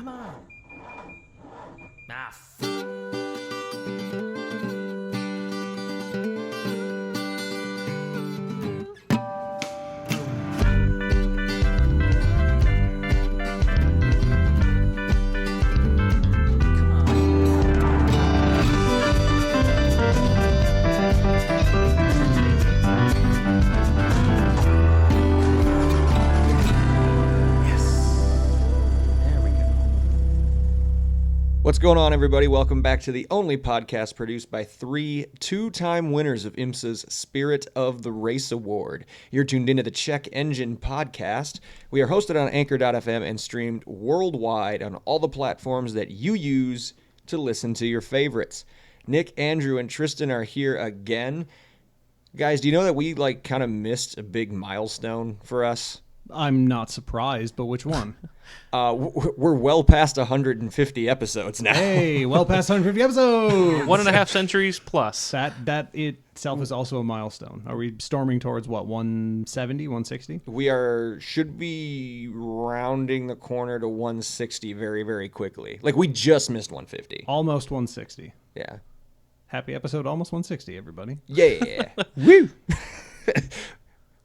Come on. What's going on, everybody? Welcome back to the only podcast produced by three two-time winners of IMSA's Spirit of the Race Award. You're tuned into the Check Engine podcast. We are hosted on Anchor.fm and streamed worldwide on all the platforms that you use to listen to your favorites. Nick, Andrew, and Tristan are here again. Guys, do you know that we kind of missed a big milestone for us? I'm not surprised, but which one? We're well past 150 episodes now. Hey, well past 150 episodes. 1.5 centuries plus. That itself is also a milestone. Are we storming towards what, 170, 160? We should be rounding the corner to 160 very, very quickly. We just missed 150. Almost 160. Yeah. Happy episode, almost 160, everybody. Yeah. Woo!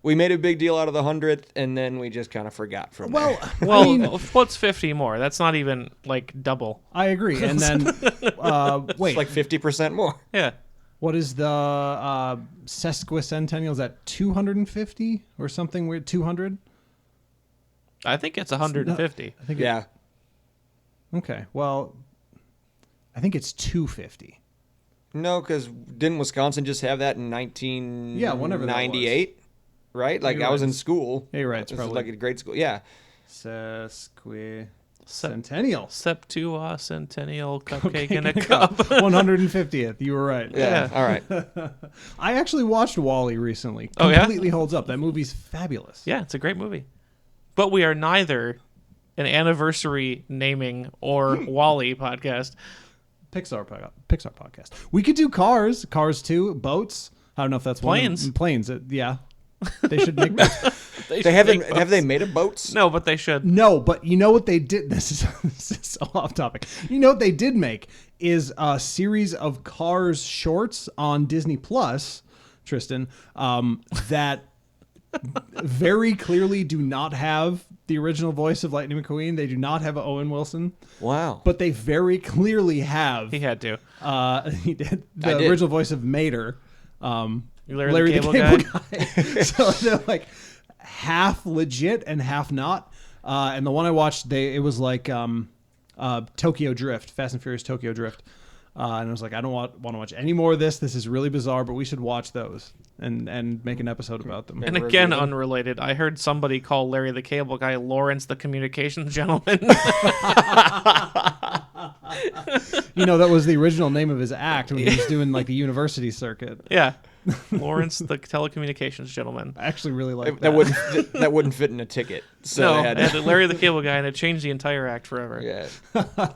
We made a big deal out of the 100th, and then we just kind of forgot from there. Well, I mean, what's 50 more? That's not even double. I agree. And then, wait. It's 50% more. Yeah. What is the sesquicentennial? Is that 250 or something weird? 200? I think it's 150. I think Yeah. Okay. Well, I think it's 250. No, because didn't Wisconsin just have that in 1998? Yeah, whenever that was. Right? You're I was right. in school. Yeah, you're right. It's It's probably a grade school. Yeah. Sesquicentennial. Septuacentennial cupcake in a cup. 150th. You were right. Yeah. All right. I actually watched WALL-E recently. Oh, yeah? Completely holds up. That movie's fabulous. Yeah, it's a great movie. But we are neither an anniversary naming or WALL-E podcast. Pixar podcast. We could do Cars 2, boats. I don't know if that's Planes. Planes. Yeah. They should make boats. They haven't. Have they made a boats? No, but they should. No, but you know what they did? This is so off topic. You know what they did make is a series of Cars shorts on Disney Plus, Tristan, that very clearly do not have the original voice of Lightning McQueen. They do not have Owen Wilson. Wow. But they very clearly have. He had to. He did the original voice of Mater. Larry the Cable Guy. So they're half legit and half not. And the one I watched, it was Tokyo Drift, Fast and Furious Tokyo Drift. And I was like, I don't want to watch any more of this. This is really bizarre, but we should watch those and make an episode about them. And again, unrelated, I heard somebody call Larry the Cable Guy Lawrence the Communications Gentleman. That was the original name of his act when he was doing the university circuit. Yeah. Lawrence the Telecommunications Gentleman. I actually really like that. That wouldn't fit in a ticket. So no, it and Larry the Cable Guy, and it changed the entire act forever. Yeah.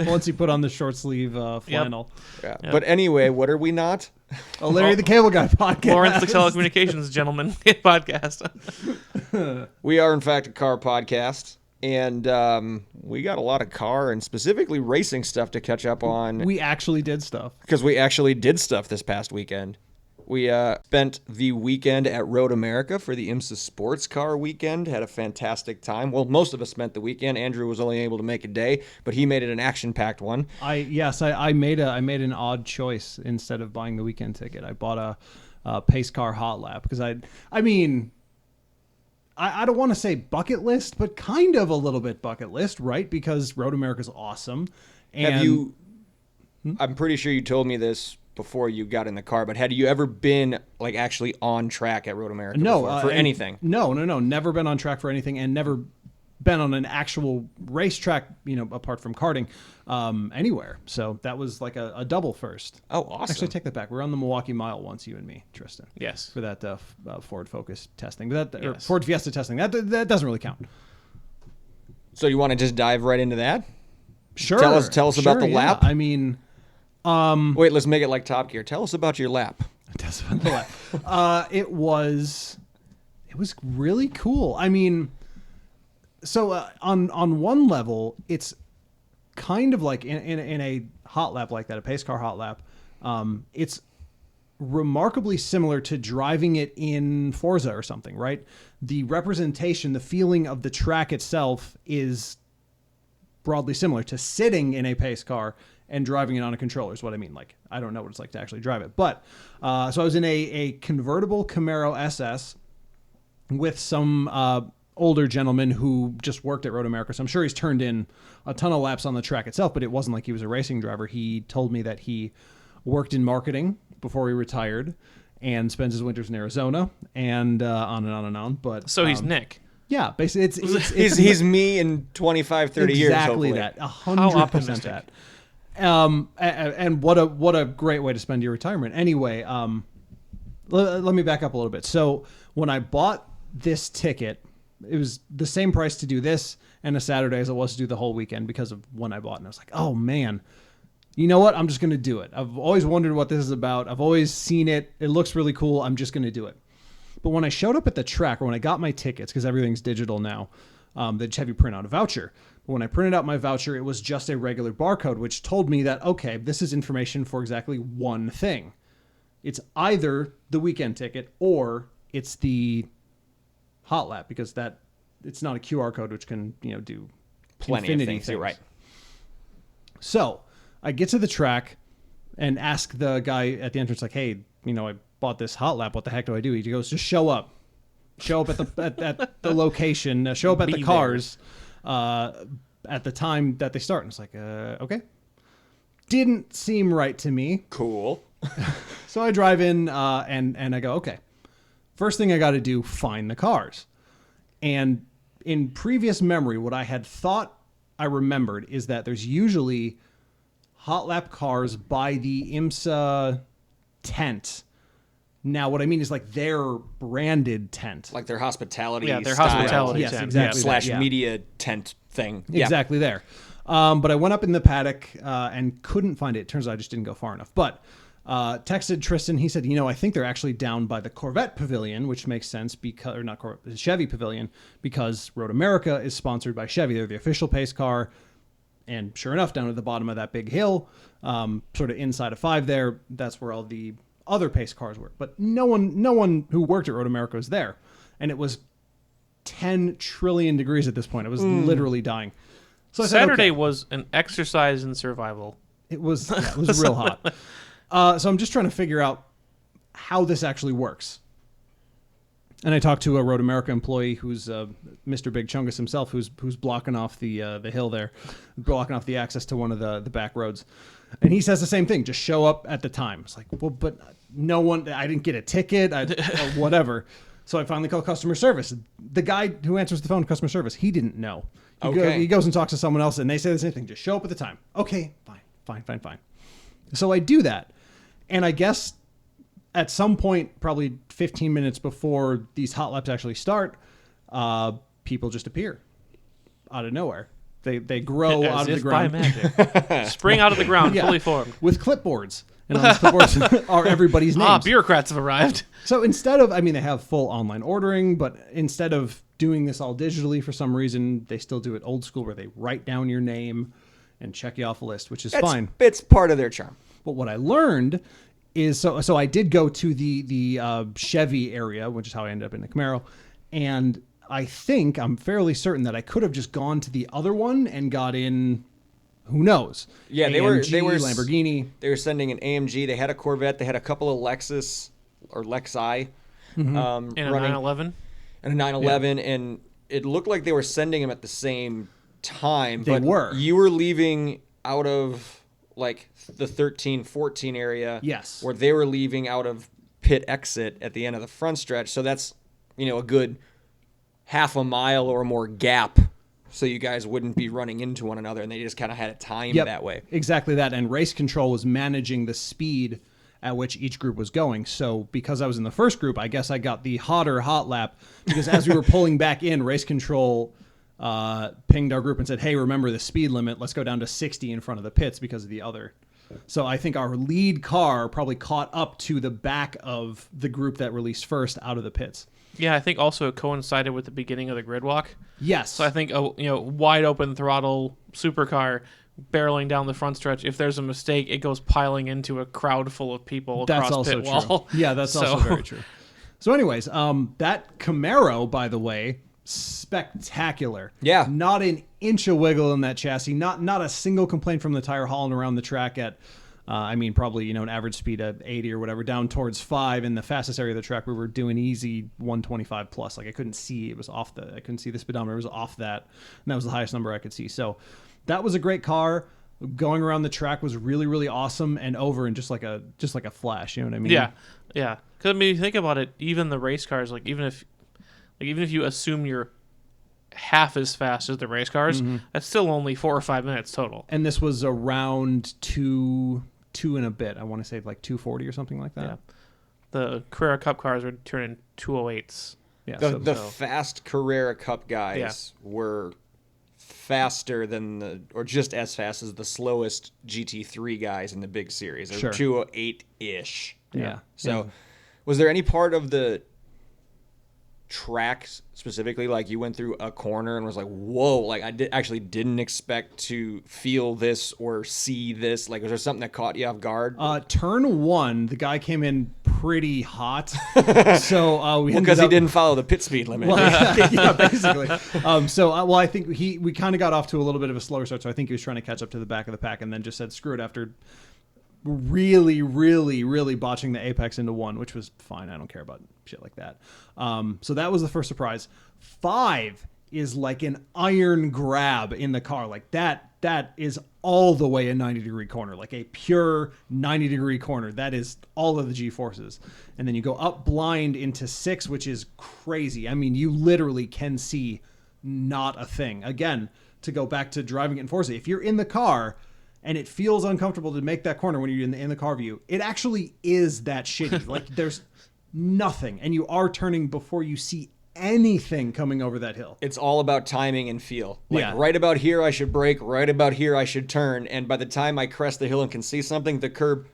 Once he put on the short sleeve flannel. Yeah. Yep. But anyway, what are we not? A Larry the Cable Guy podcast. Lawrence the Telecommunications Gentleman podcast. We are, in fact, a car podcast. And we got a lot of car and specifically racing stuff to catch up on. We actually did stuff. Because we actually did stuff this past weekend. We spent the weekend at Road America for the IMSA Sports Car Weekend. Had a fantastic time. Well, most of us spent the weekend. Andrew was only able to make a day, but he made it an action-packed one. I made an odd choice. Instead of buying the weekend ticket, I bought a pace car hot lap because I don't want to say bucket list, but kind of a little bit bucket list, right? Because Road America is awesome. And I'm pretty sure you told me this before you got in the car, but had you ever been actually on track at Road America before, for anything? No. Never been on track for anything, and never been on an actual racetrack, apart from karting, anywhere. So that was a double first. Oh, awesome. Actually, take that back. We were on the Milwaukee Mile once, you and me, Tristan. Yes. For that Ford Focus testing. But or Yes. Ford Fiesta testing. That doesn't really count. So you want to just dive right into that? Sure. Tell us about the lap. I mean... Wait, let's make it like Top Gear. Tell us about your lap. It was really cool. I mean, so on one level, it's kind of like in a hot lap like that, a pace car hot lap. It's remarkably similar to driving it in Forza or something, right? The representation, the feeling of the track itself is broadly similar to sitting in a pace car and driving it on a controller is what I mean. Like, I don't know what it's like to actually drive it. But so I was in a convertible Camaro SS with some older gentleman who just worked at Road America. So I'm sure he's turned in a ton of laps on the track itself, but it wasn't like he was a racing driver. He told me that he worked in marketing before he retired and spends his winters in Arizona and on and on and on. But So he's Nick. yeah, basically it's He's me in 25, 30 years. exactly that. 100% that. And what a great way to spend your retirement. Anyway, let me back up a little bit. So when I bought this ticket, it was the same price to do this and a Saturday as it was to do the whole weekend because of when I bought it. And I was like, oh man, you know what? I'm just going to do it. I've always wondered what this is about. I've always seen it. It looks really cool. I'm just going to do it. But when I showed up at the track, or when I got my tickets, because everything's digital now, they just have you print out a voucher. But when I printed out my voucher, it was just a regular barcode, which told me that, okay, this is information for exactly one thing. It's either the weekend ticket or it's the hot lap, because that it's not a QR code, which can, do Plenty of infinity things. You're right. So I get to the track and ask the guy at the entrance, like, hey, I bought this hot lap. What the heck do I do? He goes, just show up. Show up at the location. Show up at the cars at the time that they start. And it's like, okay. Didn't seem right to me. Cool. So I drive in and I go, okay. First thing I got to do, find the cars. And in previous memory, what I had thought I remembered is that there's usually hot lap cars by the IMSA tent. Now, what I mean is like their branded tent. Like their hospitality their style. hospitality Yes, tent. exactly. Slash that, yeah. media tent thing. Exactly there. But I went up in the paddock and couldn't find it. Turns out I just didn't go far enough. But texted Tristan. He said, I think they're actually down by the Corvette Pavilion, which makes sense because, or not Corvette, the Chevy Pavilion, because Road America is sponsored by Chevy. They're the official pace car. And sure enough, down at the bottom of that big hill, sort of inside of 5 there, that's where all the other pace cars were. But no one who worked at Road America was there. And it was 10 trillion degrees at this point. It was literally dying. So I said, Saturday okay. was an exercise in survival. It was real hot. So I'm just trying to figure out how this actually works. And I talked to a Road America employee who's Mr. Big Chungus himself, who's blocking off the hill there, blocking off the access to one of the back roads. And he says the same thing, just show up at the time. It's like, well, but no one, I didn't get a ticket, or whatever. So I finally called customer service. The guy who answers the phone, customer service, he didn't know. He goes and talks to someone else, and they say the same thing, just show up at the time. Okay, fine. So I do that. And I guess at some point, probably 15 minutes before these hot laps actually start, people just appear out of nowhere. They grow out of the ground. By magic. Spring out of the ground, fully formed. With clipboards. And on those clipboards are everybody's names. Bureaucrats have arrived. So instead of, they have full online ordering, but instead of doing this all digitally for some reason, they still do it old school where they write down your name and check you off a list, which is fine. It's part of their charm. But what I learned is, so I did go to the Chevy area, which is how I ended up in the Camaro, and I'm fairly certain that I could have just gone to the other one and got in, who knows? Yeah, AMG, they were Lamborghini. They were sending an AMG. They had a Corvette. They had a couple of Lexus or Lexi And a running, 911. and a 911, and it looked like they were sending them at the same time. They but were. You were leaving out of like the 13, 14 area. Yes. Where they were leaving out of pit exit at the end of the front stretch. So that's, a good half a mile or more gap, so you guys wouldn't be running into one another, and they just kind of had it timed that way. Exactly that. And race control was managing the speed at which each group was going. So because I was in the first group, I guess I got the hotter hot lap, because as we were pulling back in, race control pinged our group and said, hey, remember the speed limit. Let's go down to 60 in front of the pits because of the other. So I think our lead car probably caught up to the back of the group that released first out of the pits. Yeah, I think also it coincided with the beginning of the grid walk. Yes. So I think a wide open throttle supercar barreling down the front stretch. If there's a mistake, it goes piling into a crowd full of people That's across also pit true. wall. Yeah, that's also very true. So anyways, that Camaro, by the way, spectacular. Yeah. Not an inch of wiggle in that chassis. Not a single complaint from the tire hauling around the track at, probably, an average speed of 80 or whatever, down towards 5. In the fastest area of the track, we were doing easy 125 plus. Like I couldn't see, I couldn't see the speedometer. It was off that. And that was the highest number I could see. So that was a great car. Going around the track was really, really awesome and over in just like a flash. You know what I mean? Yeah. Because I mean, you think about it, even the race cars, even if you assume you're half as fast as the race cars, that's still only 4 or 5 minutes total. And this was around two and a bit. I want to say like 240 or something like that. Yeah. The Carrera Cup cars were turning 208s. Yeah. The fast Carrera Cup guys were faster than or just as fast as the slowest GT3 guys in the big series. They were 208-ish. Yeah. So was there any part of the track specifically, like you went through a corner and was like, whoa, like I actually didn't expect to feel this or see this? Like, was there something that caught you off guard? Turn 1, the guy came in pretty hot. So because he didn't follow the pit speed limit. Well, yeah, basically. I think we kind of got off to a little bit of a slower start. So I think he was trying to catch up to the back of the pack and then just said, screw it, after really, really, really botching the apex into 1, which was fine. I don't care about shit like that. So that was the first surprise. 5 is like an iron grab in the car. Like that is all the way a 90-degree corner, like a pure 90-degree corner. That is all of the G-forces. And then you go up blind into 6, which is crazy. I mean, you literally can see not a thing. Again, to go back to driving it in Forza, if you're in the car and it feels uncomfortable to make that corner when you're in the car view, it actually is that shitty. Like there's nothing, and you are turning before you see anything coming over that hill. It's all about timing and feel. Like right about here I should brake, right about here I should turn, and by the time I crest the hill and can see something, the curb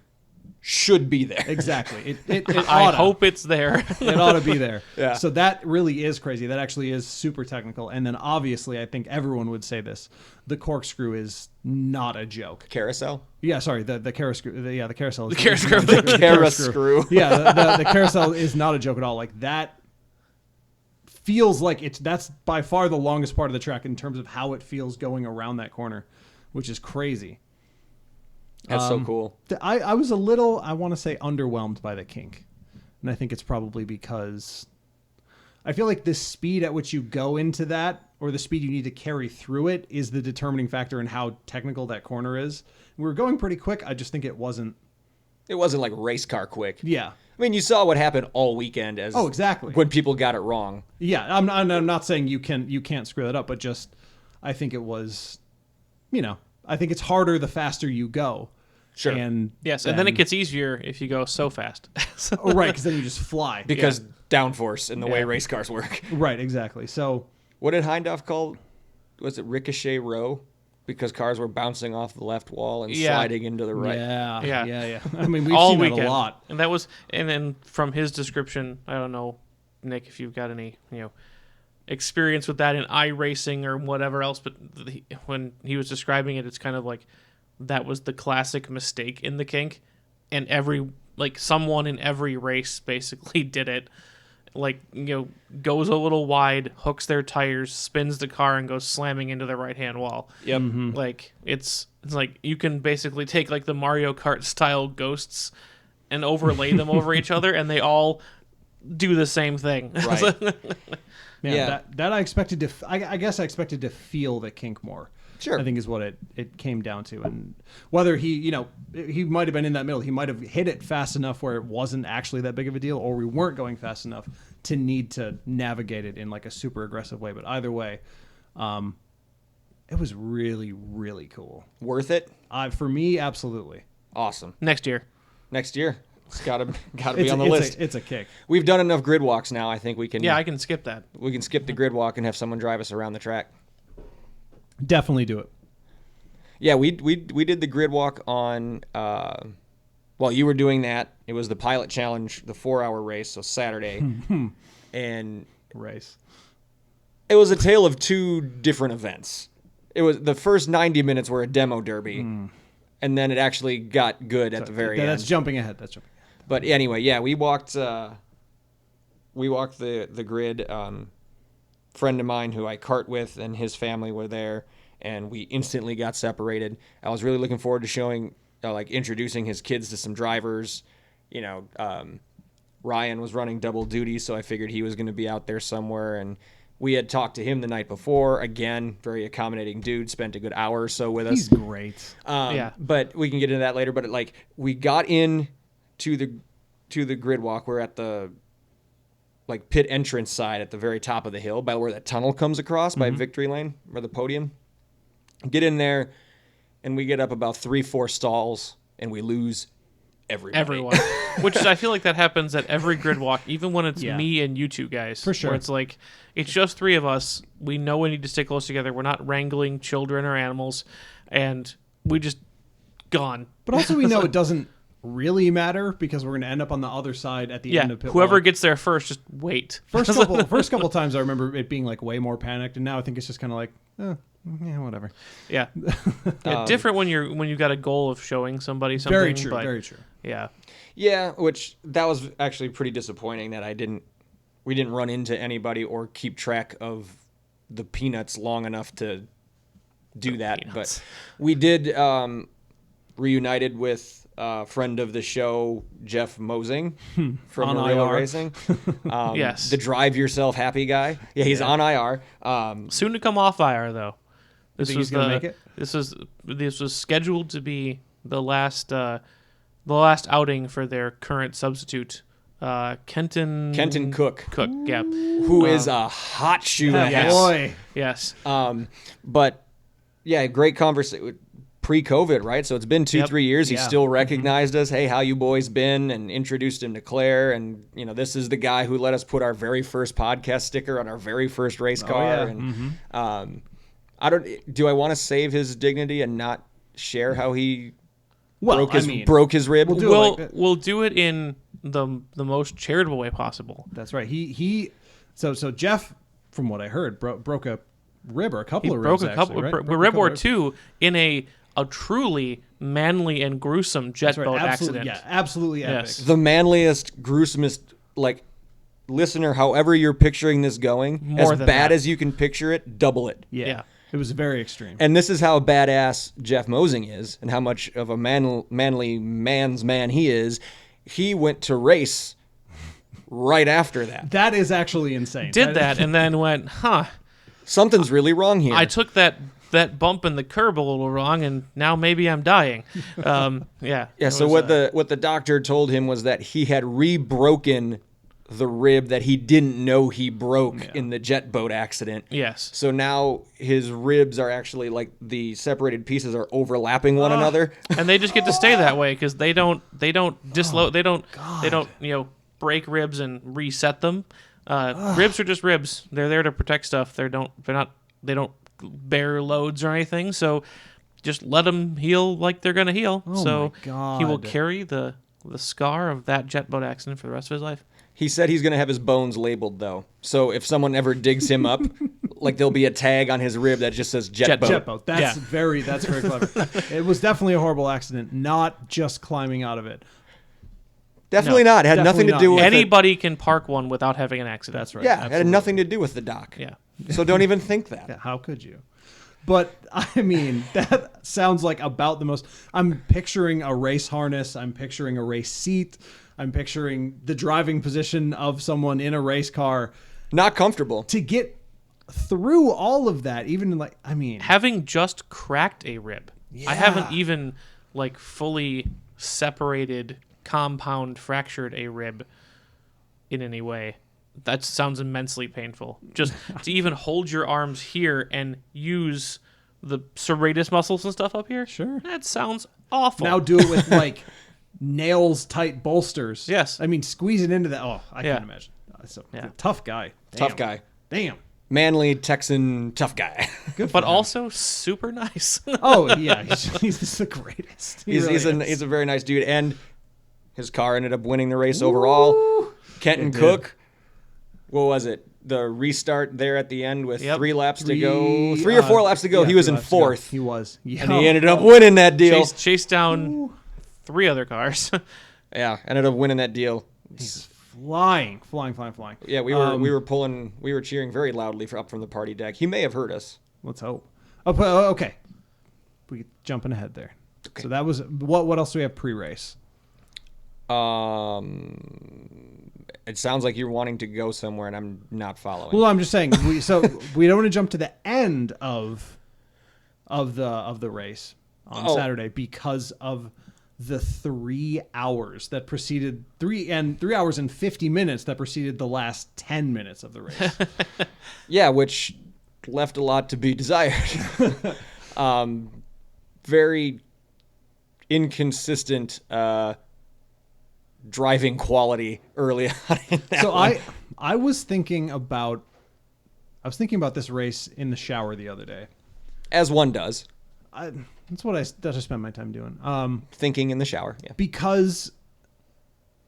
should be there. Exactly. I hope it's there. It ought to be there. Yeah. So that really is crazy. That actually is super technical. And then obviously, I think everyone would say this, the corkscrew is not a joke. Carousel? Yeah, sorry, the carousel. The carousel. The carousel. The carousel. Yeah, the carousel is not a joke at all. Like that feels like that's by far the longest part of the track in terms of how it feels going around that corner, which is crazy. That's so cool. I was a little, I want to say, underwhelmed by the kink. And I think it's probably because I feel like the speed at which you go into that, or the speed you need to carry through it, is the determining factor in how technical that corner is. We were going pretty quick. I just think it wasn't like race car quick. Yeah. I mean, you saw what happened all weekend exactly. when people got it wrong. Yeah, I'm not saying you can't screw that up, but just I think it was, I think it's harder the faster you go. Sure. And then it gets easier if you go so fast. Right, because then you just fly. Because downforce in the way race cars work. Right, exactly. So what did Hindhaugh call? Was it Ricochet Row? Because cars were bouncing off the left wall and sliding into the right. Yeah. I mean, we've all seen weekend. that a lot. And then from his description, I don't know, Nick, if you've got any, experience with that in iRacing or whatever else, but when he was describing it, it's kind of like that was the classic mistake in the kink, and someone in every race basically did it. Goes a little wide, hooks their tires, spins the car, and goes slamming into the right-hand wall. Yep. Mm-hmm. It's like you can basically take the Mario Kart style ghosts and overlay them over each other, and they all do the same thing. Right. That I expected to. I guess I expected to feel the kink more. Sure. I think is what it came down to, and whether he might have been in that middle, he might have hit it fast enough where it wasn't actually that big of a deal, or we weren't going fast enough to need to navigate it in a super aggressive way. But either way, it was really, really cool. Worth it? For me, absolutely. Awesome. Next year. It's gotta be on the list. It's a kick. We've done enough grid walks now. I think we can. Yeah, I can skip that. We can skip the grid walk and have someone drive us around the track. Definitely do it. Yeah, we did the grid walk on. While you were doing that, it was the Pilot Challenge, the 4-hour race, so Saturday, and race. It was a tale of two different events. it was the first 90 minutes were a demo derby, and then it actually got good at the very end. That's jumping ahead. But anyway, yeah, we walked the grid. Friend of mine who I kart with and his family were there, and we instantly got separated. I was really looking forward to showing, introducing his kids to some drivers. Ryan was running double duty, so I figured he was going to be out there somewhere, and we had talked to him the night before. Again, very accommodating dude, spent a good hour or so with us. He's great. Yeah. But we can get into that later. But we got in to the grid walk. We're at the pit entrance side at the very top of the hill by where that tunnel comes across by Victory Lane or the podium. Get in there, and we get up about 3-4 stalls, and we lose everyone. Which is, I feel like that happens at every grid walk, even when it's Yeah. me and you two guys. For sure. Where it's like, it's just three of us. We know we need to stay close together. We're not wrangling children or animals, and we just gone. But also we know it doesn't really matter because we're going to end up on the other side at the end of pit whoever one. gets there first, just wait. First couple times I remember it being way more panicked, and now I think it's just kind of whatever. Yeah. Different when you got a goal of showing somebody something. Very true. But, Very true. Yeah. Yeah, which that was actually pretty disappointing that we didn't run into anybody or keep track of the peanuts long enough to do that. Peanuts. But we did reunited with friend of the show, Jeff Mosing from On Murillo IR. Racing. Yes. The drive yourself happy guy. Yeah, he's on IR. Soon to come off IR though. This think was he's gonna make it? This was scheduled to be the last outing for their current substitute, Kenton Cook, Yeah. who is a hot shoe. Yes. Boy. Yes. But yeah, great conversation. Pre-COVID, right? So it's been 2-3 years. He Yeah. still recognized us. Hey, how you boys been? And introduced him to Claire. And this is the guy who let us put our very first podcast sticker on our very first race car. yeah. And do I want to save his dignity and not share how he broke his rib? We'll do it in the most charitable way possible. That's right. So Jeff, from what I heard, broke a rib or a couple He of broke ribs. a couple, actually, right? a rib or two in a truly manly and gruesome jet That's right. boat Absolutely, accident. yeah, absolutely epic. Yes. The manliest, gruesomest, listener, however you're picturing this going, More as than bad that. as you can picture it, double it. Yeah. It was very extreme. And this is how badass Jeff Mosing is and how much of a manly man's man he is. He went to race right after that. That is actually insane. Did that and then went, Something's really wrong here. I took that bump in the curb a little wrong, and now maybe I'm dying. Yeah. Yeah, so what the doctor told him was that he had re-broken the rib that he didn't know he broke in the jet boat accident. Yes. So now his ribs are actually the separated pieces are overlapping one another. And they just get to stay that way because they don't disload. They don't break ribs and reset them. Ribs are just ribs. They're there to protect stuff. They don't bear loads or anything. So just let them heal like they're gonna heal. So my God. he will carry the scar of that jet boat accident for the rest of his life. He said he's going to have his bones labeled, though. So if someone ever digs him up, there'll be a tag on his rib that just says jet boat. Jet boat. That's very clever. It was definitely a horrible accident, not just climbing out of it. Definitely not. It had nothing to do with anybody can park one without having an accident. That's right. Yeah, it had nothing to do with the dock. Yeah. So don't even think that. Yeah, how could you? But, I mean, that sounds like about the most... I'm picturing a race harness. I'm picturing a race seat. I'm picturing the driving position of someone in a race car. Not comfortable. To get through all of that, even having just cracked a rib. Yeah. I haven't even fully separated, compound fractured a rib in any way. That sounds immensely painful. Just to even hold your arms here and use the serratus muscles and stuff up here. Sure. That sounds awful. Now do it with nails tight bolsters. Yes. I mean, squeeze it into that. Oh, I can't imagine. So, tough guy. Tough guy. Damn. Manly Texan tough guy. Good for but him. also super nice. Oh, yeah. He's the greatest. He's a very nice dude. And his car ended up winning the race overall. Kenton Cook, what was it? the restart there at the end with Yep. 3 laps to go, 3 or 4 laps to go. Yeah, he was 3 in laps to go. 4th, He was. Yeah. and he ended up winning that deal. Chased down 3 other cars. Yeah, ended up winning that deal. He's flying. Yeah, we were cheering very loudly up from the party deck. He may have heard us. Let's hope. Okay. We jumping ahead there. Okay. So that was what else do we have pre-race? It sounds like you're wanting to go somewhere, and I'm not following. Well, I'm just saying we don't want to jump to the end of the race on Saturday because of the 3 hours that preceded 3 hours and 50 minutes that preceded the last 10 minutes of the race. Yeah, which left a lot to be desired. Very inconsistent driving quality early on in that So one. I was thinking about this race in the shower the other day. As one does. That's what I spend my time doing. Thinking in the shower. Yeah. Because,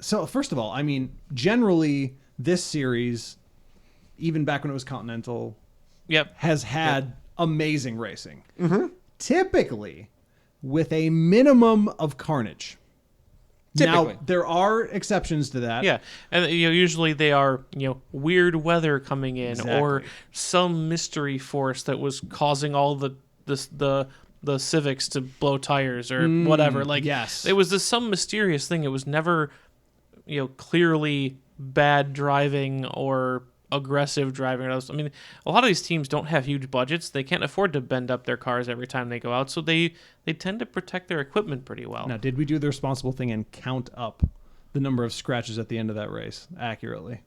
so first of all, I mean, generally this series, even back when it was Continental, Yep. has had amazing racing. Mm-hmm. Typically, with a minimum of carnage. Typically. Now, there are exceptions to that. Yeah, and usually they are weird weather coming in or Exactly. some mystery force that was causing all the Civics to blow tires or whatever. Like yes. it was some mysterious thing. It was never clearly bad driving or aggressive driving. I mean, a lot of these teams don't have huge budgets. They can't afford to bend up their cars every time they go out, so they tend to protect their equipment pretty well. Now, did we do the responsible thing and count up the number of scratches at the end of that race accurately?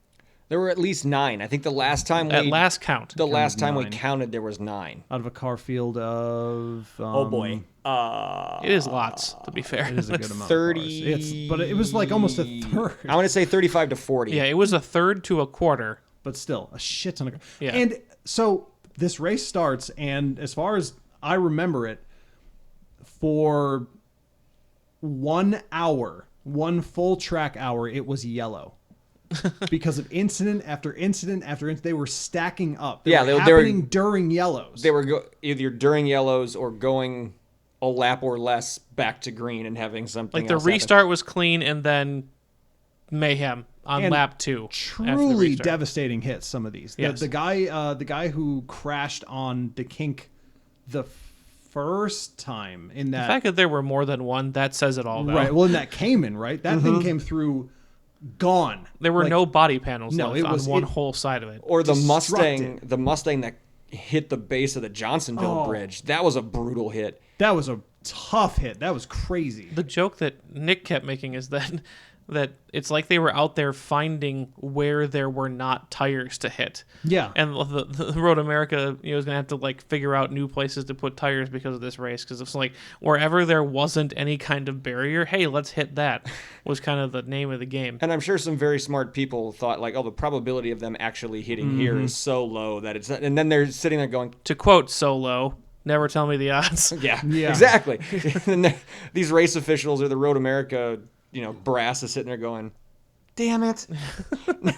There were at least 9. I think the last time At last count. the last time we 9. counted, there was 9. Out of a car field of... Oh boy. It is lots, to be fair. It is a good amount 30. of cars. But it was like almost a third. I want to say 35 to 40. Yeah, it was a third to a quarter. But still, a shit ton of cars. Yeah. And so this race starts, and as far as I remember it, for 1 hour, one full track hour, it was yellow. Because of incident after incident after incident. They were stacking up. They were happening during yellows. They were either during yellows or going a lap or less back to green and having something Like the else happen. restart was clean and then mayhem on And lap 2. after the Truly restart. devastating hits, some of these. Yes. The guy who crashed on the kink the first time in The that... fact that there were more than one, that says it all, though. Right. Well, in that Cayman, right? That thing came through gone. There were Like, no body panels no, left it was- on one it- whole side of it. Or the destructed. Mustang that hit the base of the Johnsonville Oh. Bridge. That was a brutal hit. That was a tough hit. That was crazy. The joke that Nick kept making is that it's like they were out there finding where there were not tires to hit. Yeah. And the Road America, is going to have to like figure out new places to put tires because of this race. Because it's like wherever there wasn't any kind of barrier, hey, let's hit that was kind of the name of the game. And I'm sure some very smart people thought like, oh, the probability of them actually hitting here is so low that it's not, and then they're sitting there going, To quote Solo, never tell me the odds. yeah. Yeah. Exactly. And these race officials or the Road America, brass is sitting there going, damn it.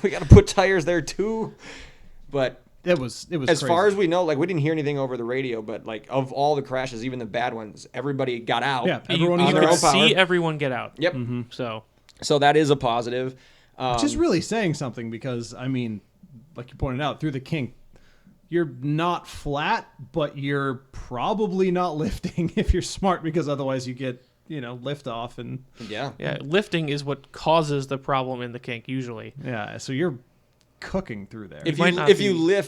We got to put tires there too. But It was as crazy. far as we know, like we didn't hear anything over the radio, but like of all the crashes, even the bad ones, everybody got out. Yeah, You, everyone you on their could own power. see everyone get out. Yep. So So that is a positive. Which is really saying something because, I mean, like you pointed out, through the kink, you're not flat, but you're probably not lifting if you're smart because otherwise you get, lift off and Yeah. yeah, lifting is what causes the problem in the kink usually. yeah, so you're cooking through there. If might you not if be-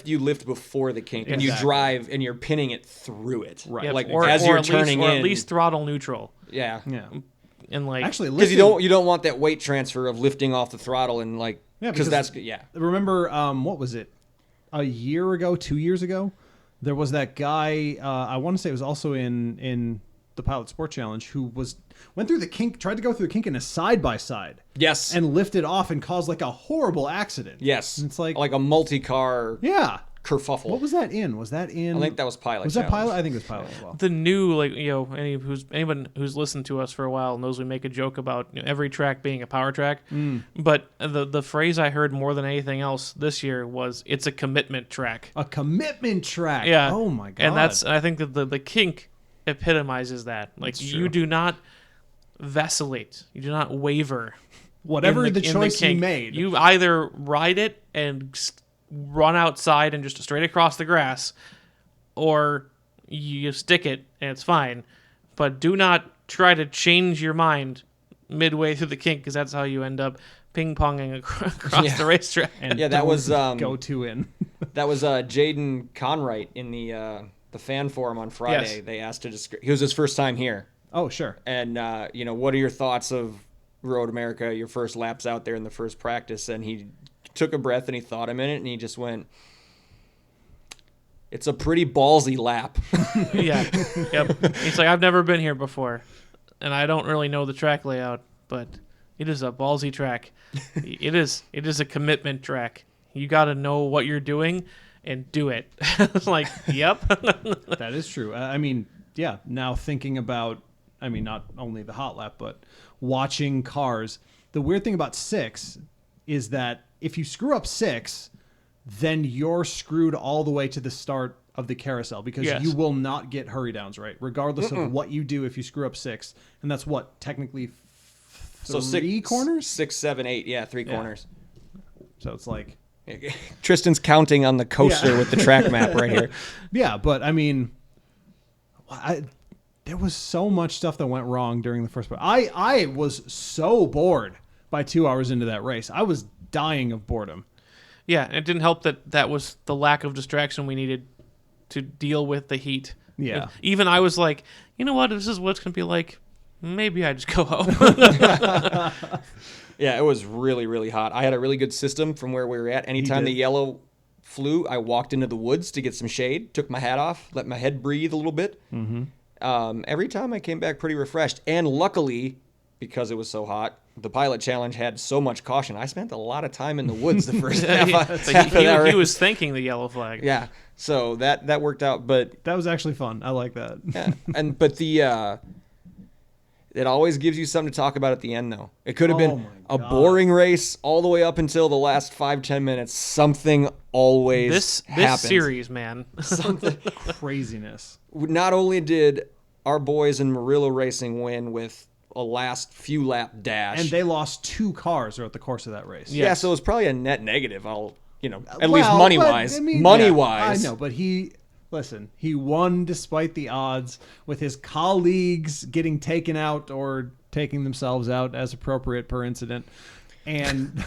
you lift before the kink, and you Exactly. drive and you're pinning it through it, Right. Yep, Like or, as or you're at turning least, or in, at least throttle neutral. yeah, yeah. And like Actually, because lifting, you don't want that weight transfer of lifting off the throttle and like Yeah, because because- that's remember, what was it? A year ago, 2 years ago, there was that guy. I want to say it was also in the Pilot Sport Challenge who went through the kink, tried to go through the kink in a side by side, yes and lifted off and caused like a horrible accident. yes And it's like a multi-car yeah, kerfuffle. What was that in? Was that in? I think that was Pilot. Was that Challenge. Pilot? I think it was Pilot as well. The new, like, anyone who's listened to us for a while knows we make a joke about every track being a power track. But the phrase I heard more than anything else this year was, it's a commitment track. A commitment track. Yeah. Oh my god. And I think that the kink epitomizes that. Like, you do not vacillate. You do not waver. Whatever the choice you kink. made. You either ride it and run outside and just straight across the grass, or you stick it and it's fine. But do not try to change your mind midway through the kink, because that's how you end up ping-ponging across the racetrack. And that was go to in. that was Jaden Conwright in the fan forum on Friday. Yes. They asked to describe. He was his first time here, Oh, sure. and what are your thoughts of Road America? Your first laps out there in the first practice, and he took a breath and he thought a minute and he just went, "It's a pretty ballsy lap." Yeah. Yep. He's like, I've never been here before, and I don't really know the track layout, but it is a ballsy track. It is a commitment track. You got to know what you're doing and do it. It's like, yep. That is true. I mean, yeah, now thinking about, I mean, not only the hot lap, but watching cars. The weird thing about 6 is that if you screw up 6, then you're screwed all the way to the start of the carousel, because you will not get hurry downs right, regardless of what you do if you screw up 6. And that's what, technically three corners? 6, 7, 8. Yeah, 3 corners. So it's like... Tristan's counting on the coaster with the track map right here. Yeah, but I mean... there was so much stuff that went wrong during the first part. I was so bored by 2 hours into that race. I was dying of boredom. Yeah, it didn't help that was the lack of distraction we needed to deal with the heat. Yeah. Even I was like, you know what, this is what it's going to be like. Maybe I just go home. Yeah, it was really, really hot. I had a really good system from where we were at. Anytime the yellow flew, I walked into the woods to get some shade, took my hat off, let my head breathe a little bit. Mm-hmm. Every time I came back pretty refreshed. And luckily, because it was so hot, the Pilot Challenge had so much caution. I spent a lot of time in the woods the first half of that race. He was thanking the yellow flag. Yeah, so that worked out. But that was actually fun. I like that. Yeah, but the it always gives you something to talk about at the end, though. It could have been a boring race all the way up until the last 5-10 minutes. Something always happens. This series, man. Something craziness. Not only did our boys in Murillo Racing win with a last few lap dash, and they lost 2 cars throughout the course of that race. Yeah, so it was probably a net negative. At least money wise. Money wise, I know, but he won despite the odds, with his colleagues getting taken out or taking themselves out as appropriate per incident. And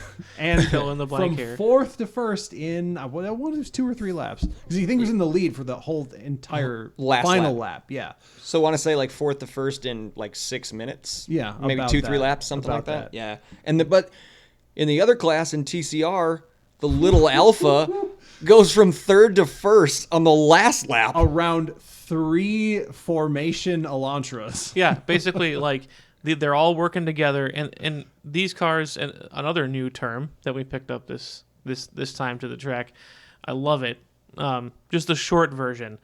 fill in the blank from here. 4th to 1st in what was 2 or 3 laps, because he was in the lead for the whole entire final lap. Yeah. So I want to say like 4th to 1st in like 6 minutes. Yeah, maybe 2-3 laps, something like that. that. Yeah. But in the other class in TCR, the little Alpha goes from 3rd to 1st on the last lap. Around 3 formation Elantras. Yeah, basically, like, they're all working together, and these cars, and another new term that we picked up this time to the track, I love it. Just the short version,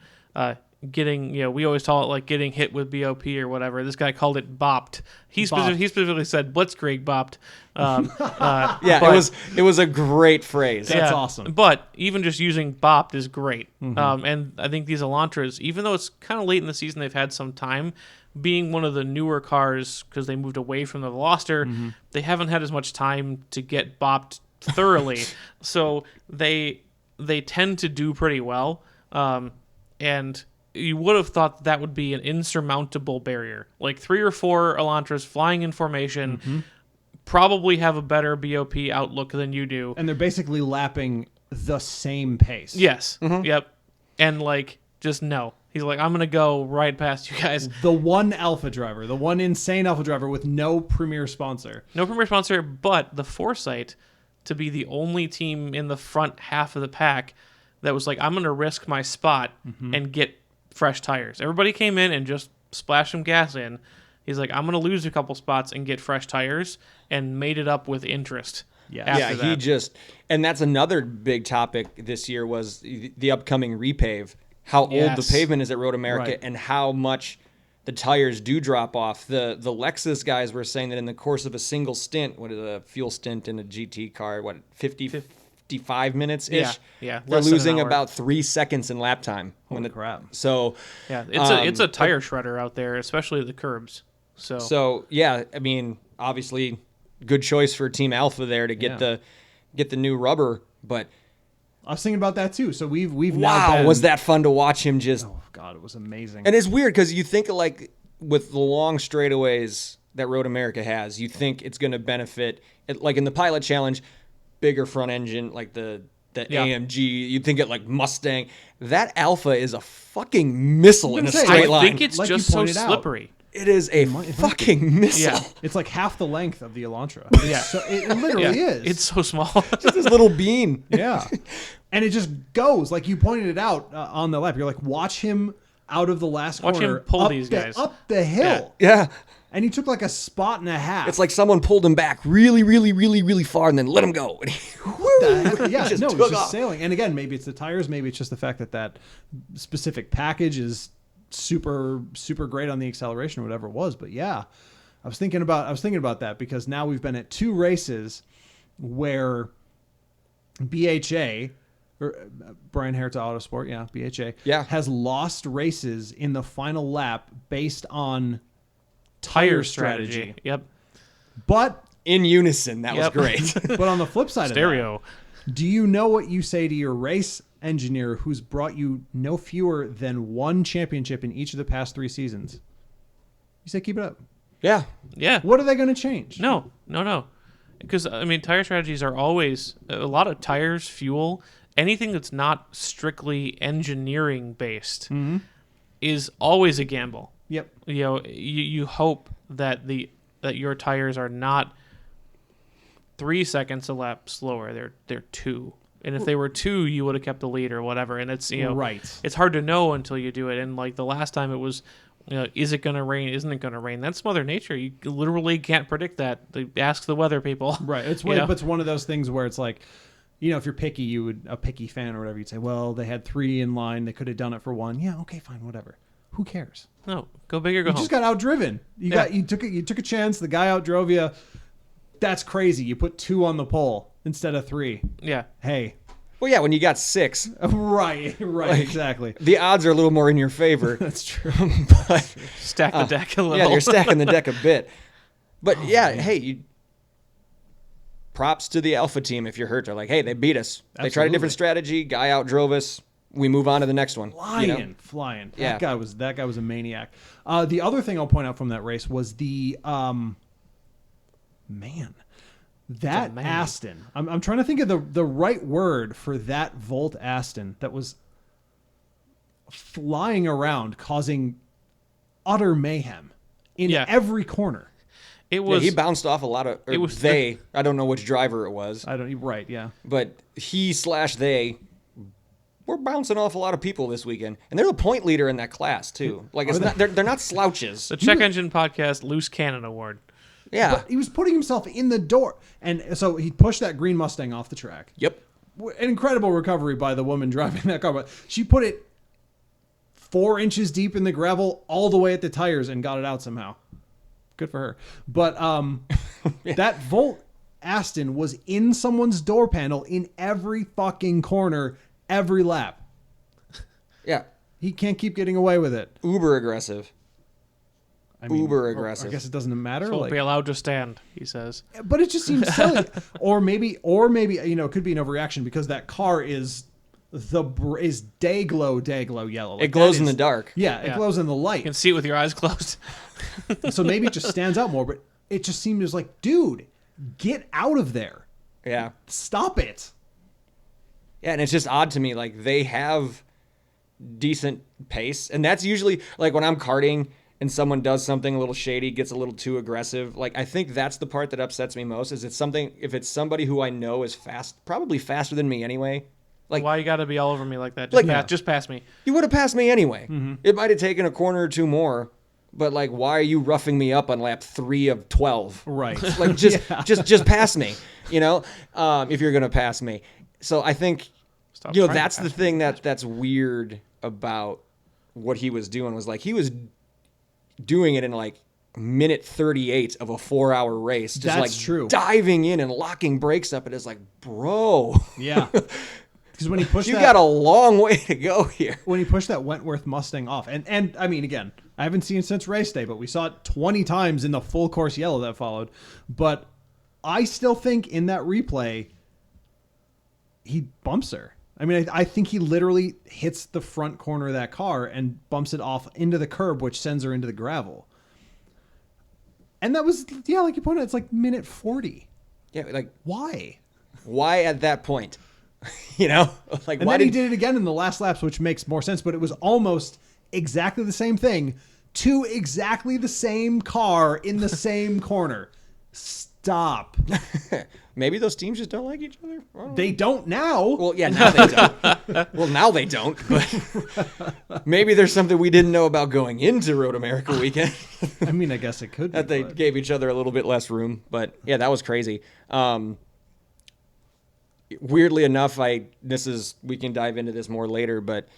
getting, we always call it like getting hit with BOP or whatever. This guy called it bopped. He specifically said Blitzkrieg bopped. It was a great phrase. That's awesome. But even just using bopped is great. Mm-hmm. And I think these Elantras, even though it's kind of late in the season, they've had some time. Being one of the newer cars, because they moved away from the Veloster, they haven't had as much time to get bopped thoroughly. So they tend to do pretty well. And you would have thought that would be an insurmountable barrier. Like 3 or 4 Elantras flying in formation probably have a better BOP outlook than you do. And they're basically lapping the same pace. Yes. Yep. And just no. He's like, I'm going to go right past you guys. The one alpha driver, the one insane alpha driver with no premier sponsor. No premier sponsor, but the foresight to be the only team in the front half of the pack that was like, I'm going to risk my spot and get fresh tires. Everybody came in and just splashed some gas in. He's like, I'm going to lose a couple spots and get fresh tires, and made it up with interest. Yeah. after he that. just, and that's another big topic this year was the upcoming repave, how old the Yes. pavement is at Road America Right. and how much the tires do drop off. The Lexus guys were saying that in the course of a single stint, what is a fuel stint in a GT car, 55 minutes ish? Yeah, They're less than an losing hour. about 3 seconds in lap time. Holy crap. So, Yeah, it's a tire shredder out there, especially the curbs. So yeah, I mean, obviously, good choice for Team Alpha there to get the new rubber. But I was thinking about that too. So we've now wow, been, was that fun to watch him just? Oh God, it was amazing. And it's weird because you think like with the long straightaways that Road America has, you think it's going to benefit. Like in the Pilot Challenge, bigger front engine, like the AMG. You'd think it like Mustang. That Alpha is a fucking missile in a gonna say, straight I line. think it's Like you just so pointed out. slippery. It is a fucking missile. Yeah. It's like half the length of the Elantra. Yeah. So it literally is. It's so small. Just this little bean. Yeah. And it just goes, like you pointed it out on the lap. You're like, watch him out of the last Watch him corner. pull up these the, guys. Up the hill. Yeah. And he took like a spot and a half. It's like someone pulled him back really, really, really, really far and then let him go. And he, yeah, just no, took it's just off. sailing. And again, maybe it's the tires. Maybe it's just the fact that specific package is super, super great on the acceleration or whatever it was. But yeah, I was thinking about that because now we've been at 2 races where BHA, or Brian Herta Autosport, BHA, has lost races in the final lap based on tire strategy. Yep. But in unison. That was Yep. great. but on the flip side Stereo. of that, do you know what you say to your race engineer who's brought you no fewer than 1 championship in each of the past 3 seasons? You say keep it up. Yeah. Yeah. What are they going to change? No. Because, I mean, tire strategies are always a lot of tires, fuel, anything that's not strictly engineering based is always a gamble. Yep. You know, you hope that that your tires are not 3 seconds a lap slower. They're 2. And if they were 2, you would have kept the lead or whatever. And it's, Right. it's hard to know until you do it. And like the last time it was, is it going to rain? Isn't it going to rain? That's Mother Nature. You literally can't predict that. Ask the weather people. Right. It's one of those things where it's like, if you're picky, a picky fan or whatever, you'd say, well, they had 3 in line. They could have done it for 1. Yeah. Okay, fine. Whatever. Who cares? No, go big or go You home. just got outdriven. You took a chance. The guy outdrove you. That's crazy. You put 2 on the pole instead of 3. Yeah. Hey. Well, yeah, when you got 6, Right, exactly. the odds are a little more in your favor. That's true. But Stack the deck a little. yeah, you're stacking the deck a bit. But hey, props to the Alpha team if you're hurt. They're like, hey, they beat us. They tried a different strategy. Guy outdrove us. We move on to the next one. Flying. Yeah. That guy was a maniac. The other thing I'll point out from that race was the Aston. I'm trying to think of the right word for that Volt Aston that was flying around, causing utter mayhem in every corner. It was. he bounced off a lot of. Or it was they. I don't know which driver it was. Right, yeah. But they were bouncing off a lot of people this weekend, and they're the point leader in that class too. Like it's not. They're not slouches. the Check Engine Podcast Loose Cannon Award. Yeah. But he was putting himself in the door, and so he pushed that green Mustang off the track. Yep. An incredible recovery by the woman driving that car, but she put it 4 inches deep in the gravel all the way at the tires and got it out somehow. Good for her. But that Volt Aston was in someone's door panel in every fucking corner, every lap. Yeah. He can't keep getting away with it. Uber aggressive. Uber aggressive. I guess it doesn't matter. Won't be allowed to stand, he says. But it just seems silly. or maybe it could be an overreaction because that car is day glow yellow. Like It glows in the dark. Yeah, it glows in the light. You can see it with your eyes closed. So maybe it just stands out more, but it just seems like, dude, get out of there. Yeah. Stop it. Yeah, and it's just odd to me. Like, they have decent pace. And that's usually, like, when I'm karting and someone does something a little shady, gets a little too aggressive. Like, I think that's the part that upsets me most is if it's somebody who I know is fast, probably faster than me anyway. Like, why you got to be all over me like that? Like- Just pass me. you would have passed me anyway. Mm-hmm. It might have taken a corner or 2 more, but like, why are you roughing me up on lap 3 of 12? Right. Like, just pass me, if you're going to pass me. So I think, Stop trying to that's pass the me. thing that's weird about what he was doing was like, he was doing it in like minute 38 of a 4-hour race. Just That's like true. diving in and locking brakes up. It is like, bro. Yeah. Because when he pushed You got a long way to go here. when he pushed that Wentworth Mustang off, and I mean, again, I haven't seen it since race day, but we saw it 20 times in the full course yellow that followed. But I still think in that replay, he bumps her. I mean, I think he literally hits the front corner of that car and bumps it off into the curb, which sends her into the gravel. And that was, like you pointed out, it's like minute 40. Yeah, like, Why? why at that point? Like, And why then he did it again in the last laps, which makes more sense, but it was almost exactly the same thing to exactly the same car in the same corner. Stop. Maybe those teams just don't like each other. I don't know. They don't now. Well, yeah, now they don't. Well, now they don't. But maybe there's something we didn't know about going into Road America weekend I mean, I guess it could be. that they but- gave each other a little bit less room. But yeah, that was crazy. Weirdly enough, we can dive into this more later, but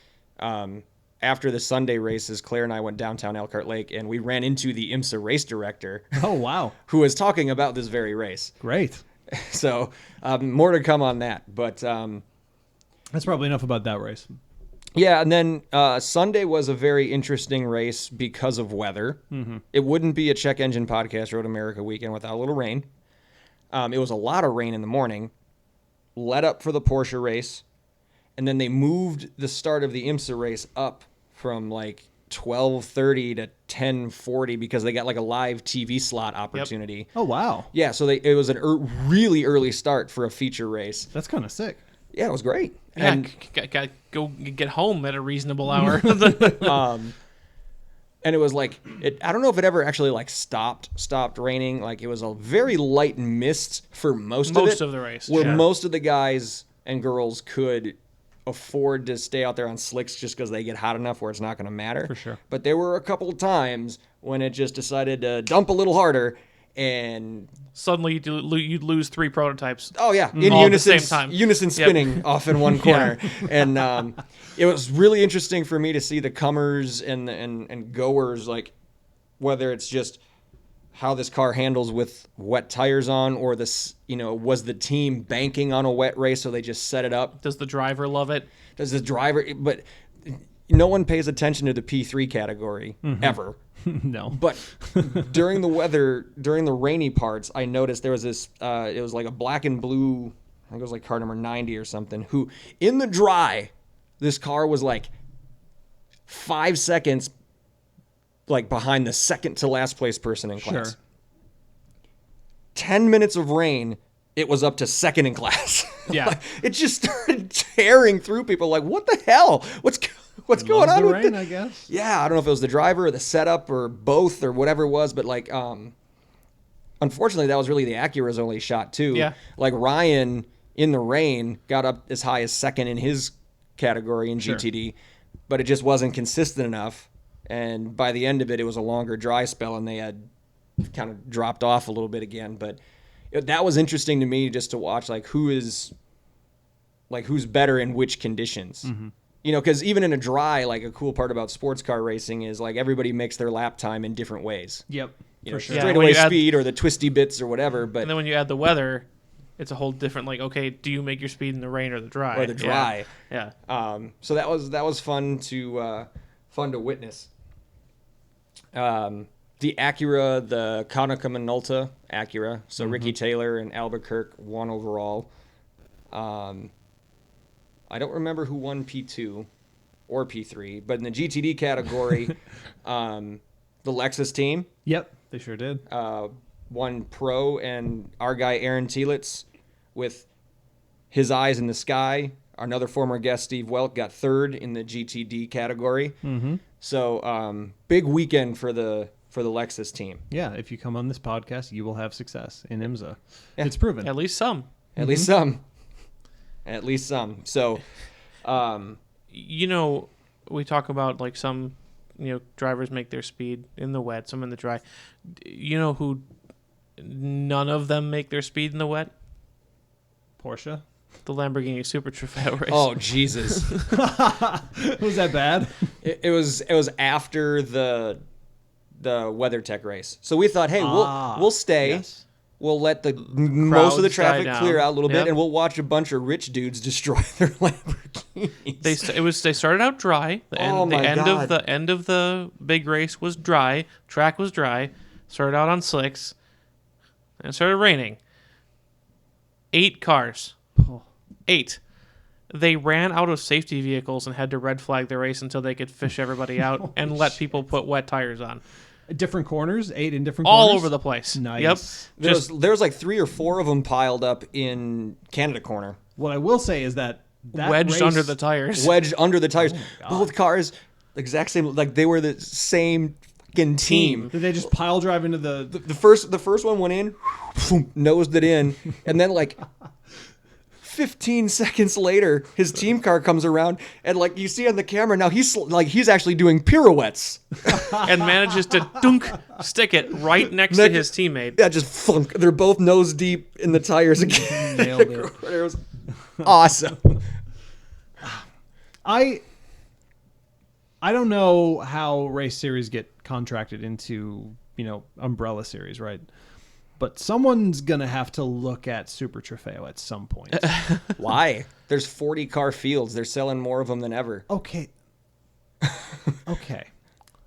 after the Sunday races, Claire and I went downtown Elkhart Lake, and we ran into the IMSA race director, Oh, wow. who was talking about this very race. Great. So more to come on that. But That's probably enough about that race. yeah, and then Sunday was a very interesting race because of weather. Mm-hmm. It wouldn't be a Check Engine Podcast Road America weekend without a little rain. It was a lot of rain in the morning, led up for the Porsche race, and then they moved the start of the IMSA race up from like 12:30 to 10:40 because they got like a live TV slot opportunity. Oh, wow. Yeah, so it was a really early start for a feature race. That's kind of sick. Yeah, it was great. Yeah, And got go get home at a reasonable hour. and it was like I don't know if it ever actually like stopped raining. Like, it was a very light mist for most of the race, where yeah. most of the guys and girls could afford to stay out there on slicks just because they get hot enough where it's not going to matter. For sure. But there were a couple of times when it just decided to dump a little harder, and Suddenly you'd lose 3 prototypes. oh yeah, in All at the unison, same time. unison Yep. spinning off in one corner, and it was really interesting for me to see the comers and goers, like whether it's just how this car handles with wet tires on, or this, was the team banking on a wet race so they just set it up. Does the driver love it? Does the driver? But no one pays attention to the P3 category ever. No. But during the rainy parts, I noticed there was this, it was like a black and blue, I think it was like car number 90 or something, who in the dry, this car was like 5 seconds like behind the second to last place person in class. Sure. 10 minutes of rain, it was up to second in class. Yeah. Like, it just started tearing through people like, what the hell? What's going Loves on the with rain, the- I guess. Yeah, I don't know if it was the driver or the setup or both or whatever it was, but like, unfortunately, that was really the Acura's only shot too. Yeah. Like, Ryan in the rain got up as high as second in his category in Sure. GTD, but it just wasn't consistent enough. And by the end of it, it was a longer dry spell, and they had kind of dropped off a little bit again. But that was interesting to me just to watch, like, who's better in which conditions. Mm-hmm. Because even in a dry, like, a cool part about sports car racing is like everybody makes their lap time in different ways. Yep. You know, For sure. Yeah, straightaway when you add- speed or the twisty bits or whatever. But And then when you add the weather, it's a whole different, like, okay, do you make your speed in the rain or the dry? or the dry. Yeah. So that was fun to witness. The Acura, the Konica Minolta Acura, so Ricky Taylor and Albuquerque won overall. I don't remember who won P2 or P3, but in the GTD category, the Lexus team Yep. They sure did. won Pro, and our guy Aaron Tielitz with His Eyes in the Sky, another former guest Steve Welk, got third in the GTD category. Mm-hmm. So big weekend for the Lexus team. Yeah. If you come on this podcast, you will have success in IMSA. Yeah. It's proven. At least some. At least some. At least some. So, We talk about, like, some drivers make their speed in the wet, some in the dry. You know who none of them make their speed in the wet? Porsche. The Lamborghini Super Trofeo race. Oh, Jesus. Was that bad? It was after the WeatherTech race. So we thought, hey, we'll stay. Yes. We'll let the most of the Crowds traffic die clear down. out a little Yep. bit, and we'll watch a bunch of rich dudes destroy their Lamborghinis. They started out dry. The end of the big race was dry. Track was dry. Started out on slicks, and it started raining. 8 cars. 8. They ran out of safety vehicles and had to red flag the race until they could fish everybody out and let people put wet tires on. Different corners, 8 in different All corners? over the place. Nice. Yep. There's like 3 or 4 of them piled up in Canada corner. What I will say is that Wedged race, under the tires. Wedged under the tires. God. Both cars, exact same, like they were the same fucking team. Did they just pile drive into the The first one went in, nosed it in, and then like 15 seconds later, his team car comes around, and like you see on the camera now, he's actually doing pirouettes. And manages to stick it right next to his teammate. Yeah, just thunk. They're both nose deep in the tires again. Nailed it. It was awesome. I don't know how race series get contracted into, umbrella series, right? But someone's going to have to look at Super Trofeo at some point. Why? There's 40 car fields. They're selling more of them than ever. Okay.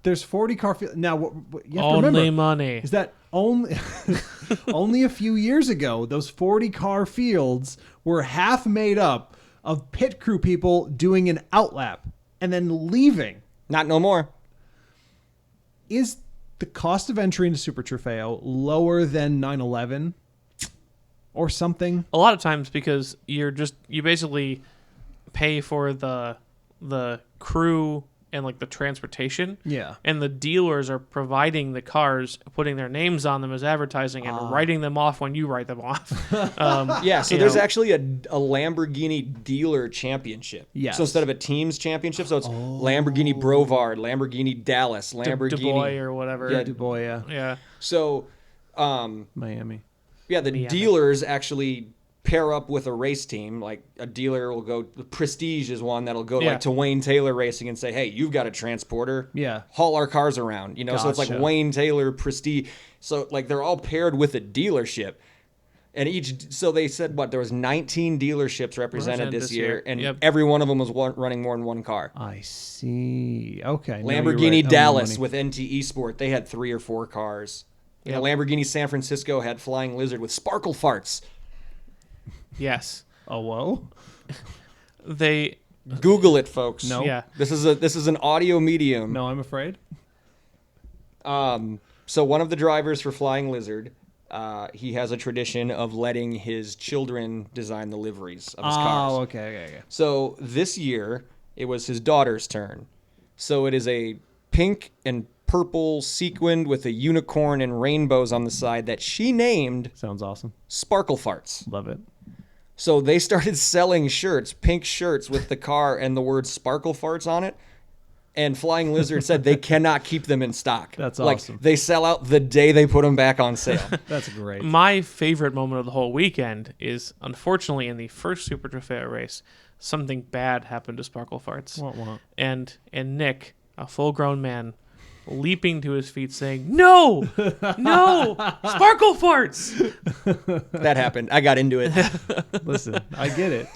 There's 40 car fields. Now, what you have to Only remember money. is that only a few years ago, those 40 car fields were half made up of pit crew people doing an outlap and then leaving. Not no more. Is the cost of entry into Super Trofeo lower than 9/11 or something? A lot of times because you basically pay for the crew and like the transportation. Yeah. And the dealers are providing the cars, putting their names on them as advertising and writing them off when you write them off. Yeah, so there's actually a Lamborghini dealer championship. Yes. So instead of a team's championship, so it's Lamborghini Brevard, Lamborghini Dallas, Lamborghini Du Bois or whatever. Yeah, Du Bois, yeah. Yeah. So, Miami. yeah, the dealers actually pair up with a race team. Like a dealer will go, the Prestige is one that'll go like to Wayne Taylor Racing and say, hey, you've got a transporter. Yeah. Haul our cars around. So it's like Gotcha. Wayne Taylor, Prestige. So like they're all paired with a dealership. And so they said there was 19 dealerships represented this year, and every one of them was running more than one car. I see. Okay. No, Lamborghini you're right. Dallas with NT Esport, they had 3 or 4 cars. Yep. Lamborghini San Francisco had Flying Lizard with sparkle farts. Yes. Oh, whoa. They Google it, folks. No. Yeah. This is an audio medium. No, I'm afraid. So one of the drivers for Flying Lizard, he has a tradition of letting his children design the liveries of his cars. Oh, okay. So this year, it was his daughter's turn. So it is a pink and purple sequined with a unicorn and rainbows on the side that she named Sounds awesome. Sparkle Farts. Love it. So they started selling shirts, pink shirts with the car and the word Sparkle Farts on it. And Flying Lizard said they cannot keep them in stock. That's awesome. Like, they sell out the day they put them back on sale. That's great. My favorite moment of the whole weekend is, unfortunately, in the first Super Trofeo race, something bad happened to Sparkle Farts. Wah. And Nick, a full-grown man, leaping to his feet saying, no, Sparkle Farts! That happened. I got into it. Listen, I get it.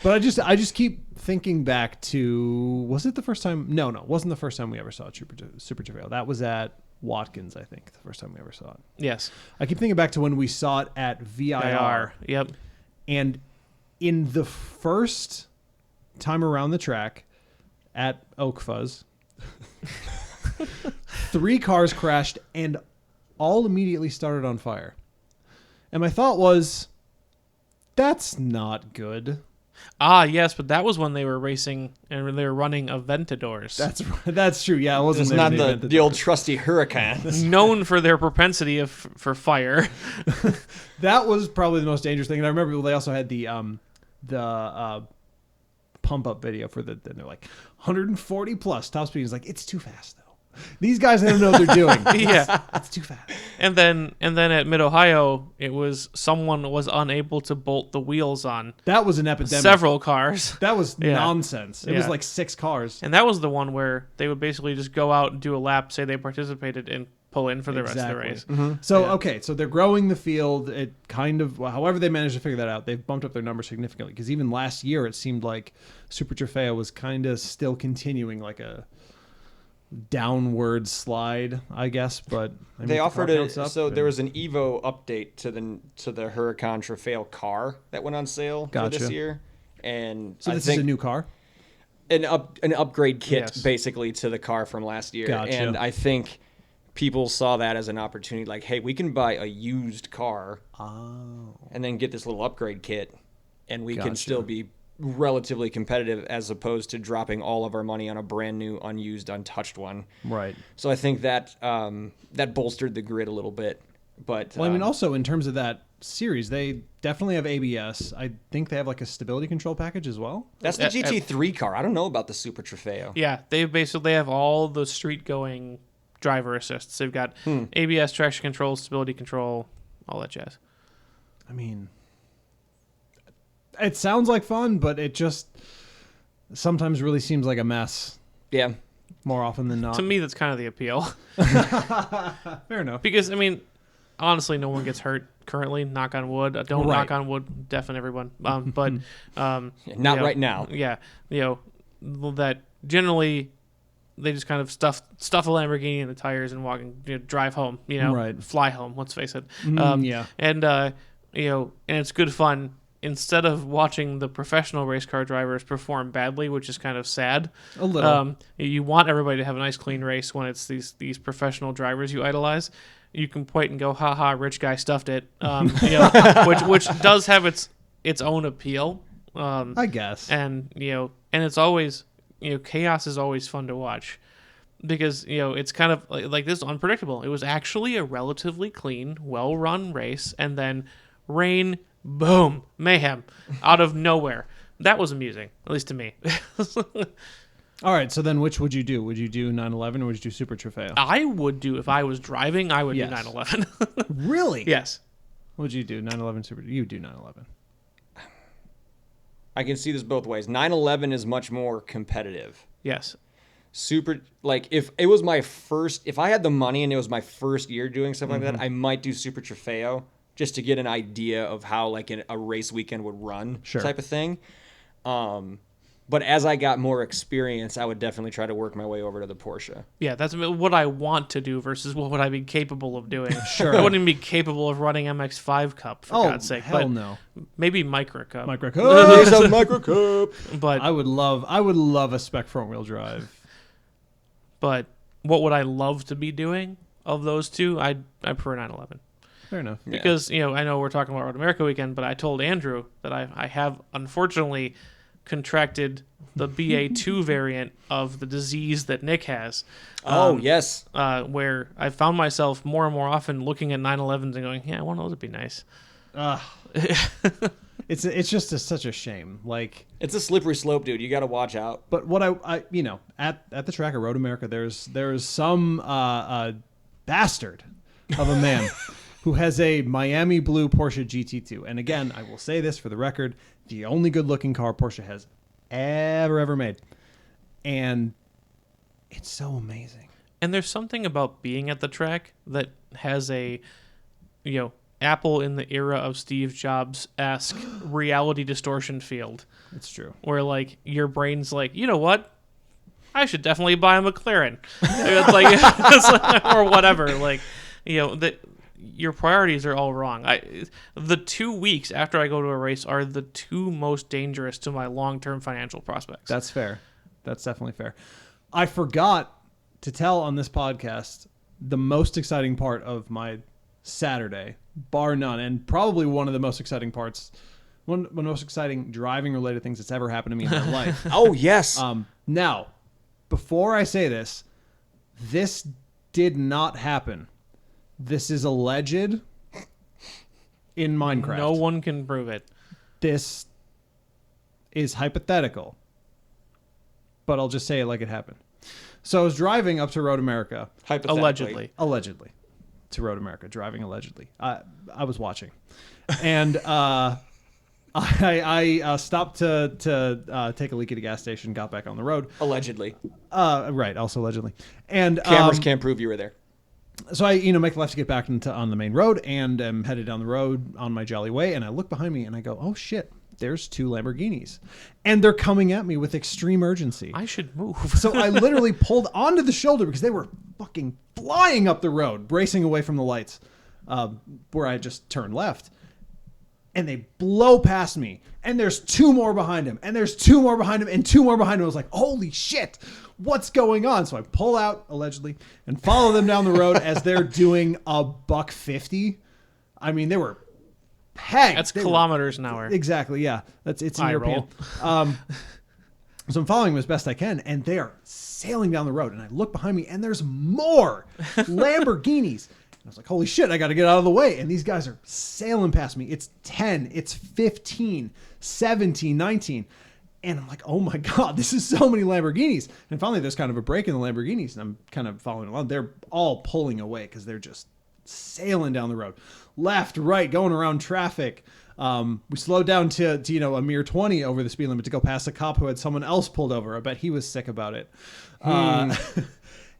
But I just keep thinking back to, was it the first time? No, it wasn't the first time we ever saw Super Trofeo. That was at Watkins, I think, the first time we ever saw it. Yes. I keep thinking back to when we saw it at VIR. Yep. And in the first time around the track at Oak Fuzz, 3 cars crashed and all immediately started on fire. And my thought was, that's not good. Ah, yes, but that was when they were racing and when they were running Aventadors. That's true. Yeah, it wasn't. It's not the old trusty Hurricanes. known for their propensity for fire. That was probably the most dangerous thing. And I remember they also had the pump up video for they're like 140 plus top speed. It's like, it's too fast though. These guys don't know what they're doing. Yeah. That's too fast. And then at Mid Ohio, it was someone was unable to bolt the wheels on That was an epidemic. several cars. That was Yeah. nonsense. It was Yeah. like 6 cars. And that was the one where they would basically just go out and do a lap, say they participated, and pull in for the rest of the race. So, Yeah. okay, so they're growing the field. It kind of, well, however they managed to figure that out, they've bumped up their numbers significantly. Because even last year, it seemed like Super Trofeo was kind of still continuing like a downward slide, I guess. But I mean, They the offered car it. counts up, So and- there was an Evo update to the Huracan Trofeo car that went on sale for this Gotcha. year, and So I this think is a new car. an upgrade kit Yes. basically to the car from last year. Gotcha. And I think people saw that as an opportunity, like, hey, we can buy a used car Oh. and then get this little upgrade kit, and we can Gotcha. still be relatively competitive as opposed to dropping all of our money on a brand new, unused, untouched one. Right. So I think that that bolstered the grid a little bit. But Well, I mean, also in terms of that series, they definitely have ABS. I think they have like a stability control package as well. that's the GT3 car. I don't know about the Super Trofeo. Yeah, they basically have all the street going driver assists. They've got ABS, traction control, stability control, all that jazz. I mean, it sounds like fun, but it just sometimes really seems like a mess Yeah. more often than not. To me, that's kind of the appeal. Fair enough. Because, I mean, honestly, no one gets hurt currently. Knock on wood. Don't Right. knock on wood. Deafen everyone. But Not you know, right now. Yeah, that generally they just kind of stuff a Lamborghini in the tires and walk and drive home. Right. Fly home. Let's face it. Yeah. And and it's good fun. Instead of watching the professional race car drivers perform badly, which is kind of sad. A little. You want everybody to have a nice clean race when it's these professional drivers you idolize. You can point and go, "Ha ha, rich guy stuffed it," which does have its own appeal. I guess. And and it's always chaos is always fun to watch because it's kind of like this unpredictable. It was actually a relatively clean, well run race, and then rain, boom, mayhem out of nowhere. That was amusing, at least to me. All right. So then, which would you do? Would you do 911 or would you do Super Trofeo? I would do if I was driving. I would Yes. do 911. Really? Yes. What would you do? 911 Super? You do 911. I can see this both ways. 911 is much more competitive. Yes. Super, like, if I had the money and it was my first year doing stuff like that, I might do Super Trofeo just to get an idea of how like a race weekend would run, Sure. type of thing. But as I got more experience, I would definitely try to work my way over to the Porsche. Yeah, that's what I want to do versus what would I be capable of doing. Sure. I wouldn't even be capable of running MX5 Cup, for God's sake. hell But no. maybe Micro Cup. Micro There's a Micro Cup. But I would love a spec front wheel drive. But what would I love to be doing of those two? I prefer 911. Fair enough. Because, I know we're talking about Road America weekend, but I told Andrew that I have unfortunately contracted the BA2 variant of the disease that Nick has. Yes. Where I found myself more and more often looking at 911s and going, yeah, one of those would be nice. It's just such a shame. Like, It's a slippery slope, dude. You got to watch out. but what I at the track at Road America, there's some bastard of a man who has a Miami blue Porsche GT2. And again, I will say this for the record, the only good looking car Porsche has ever made. And it's so amazing. And there's something about being at the track that has a, Apple in the era of Steve Jobs-esque reality distortion field. It's true. Where, like, your brain's like, you know what? I should definitely buy a McLaren. It's like, or whatever. Like, your priorities are all wrong. The 2 weeks after I go to a race are the two most dangerous to my long-term financial prospects. That's fair. That's definitely fair. I forgot to tell on this podcast the most exciting part of my Saturday, bar none, and probably one of the most exciting parts, one of the most exciting driving-related things that's ever happened to me in my life. Oh, yes. Now, before I say this did not happen. This is alleged in Minecraft. No one can prove it. This is hypothetical, but I'll just say it like it happened. So I was driving up to Road America. Hypothetically. Allegedly. To Road America, driving allegedly. I was watching. And I stopped to take a leak at a gas station, got back on the road. Allegedly. Right, also allegedly. And Cameras can't prove you were there. So I, make the left to get back on the main road, and am headed down the road on my jolly way, and I look behind me and I go, oh shit, there's 2 Lamborghinis. And they're coming at me with extreme urgency. I should move. So I literally pulled onto the shoulder because they were fucking flying up the road, bracing away from the lights, where I just turned left. And they blow past me, and there's 2 more behind him, and there's 2 more behind him, and 2 more behind him. I was like, holy shit, what's going on? So I pull out, allegedly, and follow them down the road as they're doing $150. I mean, they were pegged. That's kilometers an hour. Exactly, yeah. It's in I European. roll. So I'm following them as best I can, and they are sailing down the road. And I look behind me, and there's more Lamborghinis. I was like, holy shit, I got to get out of the way. And these guys are sailing past me. It's 10, it's 15, 17, 19. And I'm like, oh my God, this is so many Lamborghinis. And finally, there's kind of a break in the Lamborghinis, and I'm kind of following along. They're all pulling away because they're just sailing down the road. Left, right, going around traffic. We slowed down to a mere 20 over the speed limit to go past a cop who had someone else pulled over. I bet he was sick about it.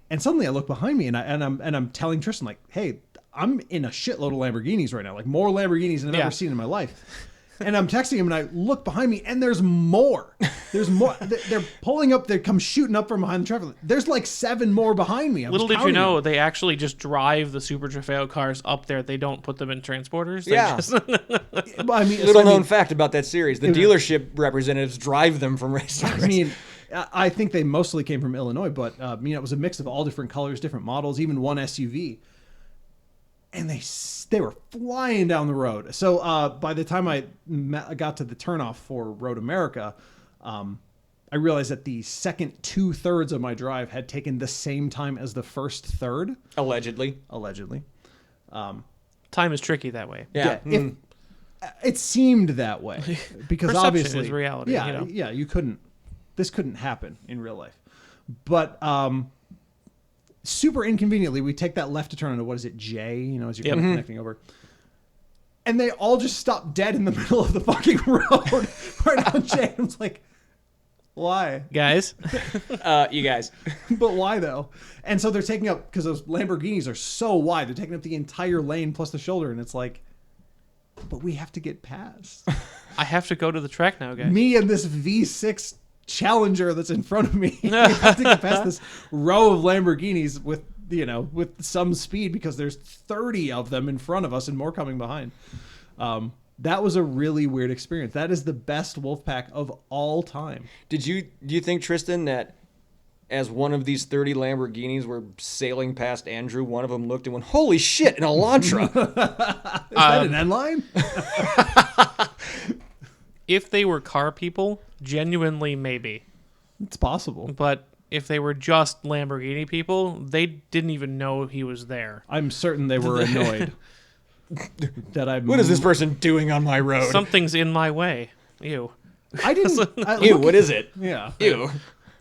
And suddenly I look behind me and I'm telling Tristan, like, hey, I'm in a shitload of Lamborghinis right now, like more Lamborghinis than I've ever seen in my life. And I'm texting him and I look behind me and there's more. There's more. They're pulling up. They come shooting up from behind the traffic. There's like 7 more behind me. Little did you know, they actually just drive the Super Trofeo cars up there. They don't put them in transporters. They Yeah. just- Well, I mean, Little known fact about that series: the dealership representatives drive them from racetracks. I mean, I think they mostly came from Illinois, but it was a mix of all different colors, different models, even one SUV. And they were flying down the road. So by the time I got to the turnoff for Road America, I realized that the second 2/3 of my drive had taken the same time as the first third. Allegedly. Time is tricky that way. Yeah. If, it seemed that way because Perception obviously is reality. Yeah, you couldn't. This couldn't happen in real life, but super inconveniently, we take that left to turn onto, what is it, J, as you're kind of connecting over. And they all just stop dead in the middle of the fucking road right on J. I'm like, why? Guys, You guys. But why, though? And so they're taking up, because those Lamborghinis are so wide, they're taking up the entire lane plus the shoulder. And it's like, but we have to get past. I have to go to the track now, guys. Me and this V6 Challenger that's in front of me. We have to get past this row of Lamborghinis with some speed because there's 30 of them in front of us and more coming behind. That was a really weird experience. That is the best Wolfpack of all time. Do you think, Tristan, that as one of these 30 Lamborghinis were sailing past Andrew, one of them looked and went, holy shit, an Elantra? Is that an N line? If they were car people, genuinely maybe. It's possible. But if they were just Lamborghini people, they didn't even know he was there. I'm certain they were annoyed. What is this person doing on my road? Something's in my way. Ew. I didn't. Ew, what is it? Yeah. Ew.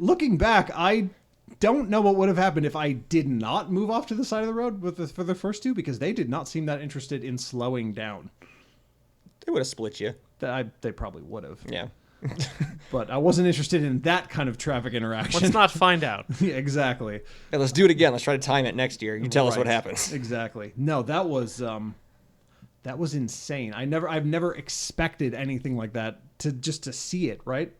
Looking back, I don't know what would have happened if I did not move off to the side of the road for the first 2, because they did not seem that interested in slowing down. They would have split you. They probably would have. Yeah. But I wasn't interested in that kind of traffic interaction. Let's not find out. Yeah, exactly. Hey, let's do it again. Let's try to time it next year. You tell us what happens. Exactly. No, that was insane. I've never expected anything like that to see it, right?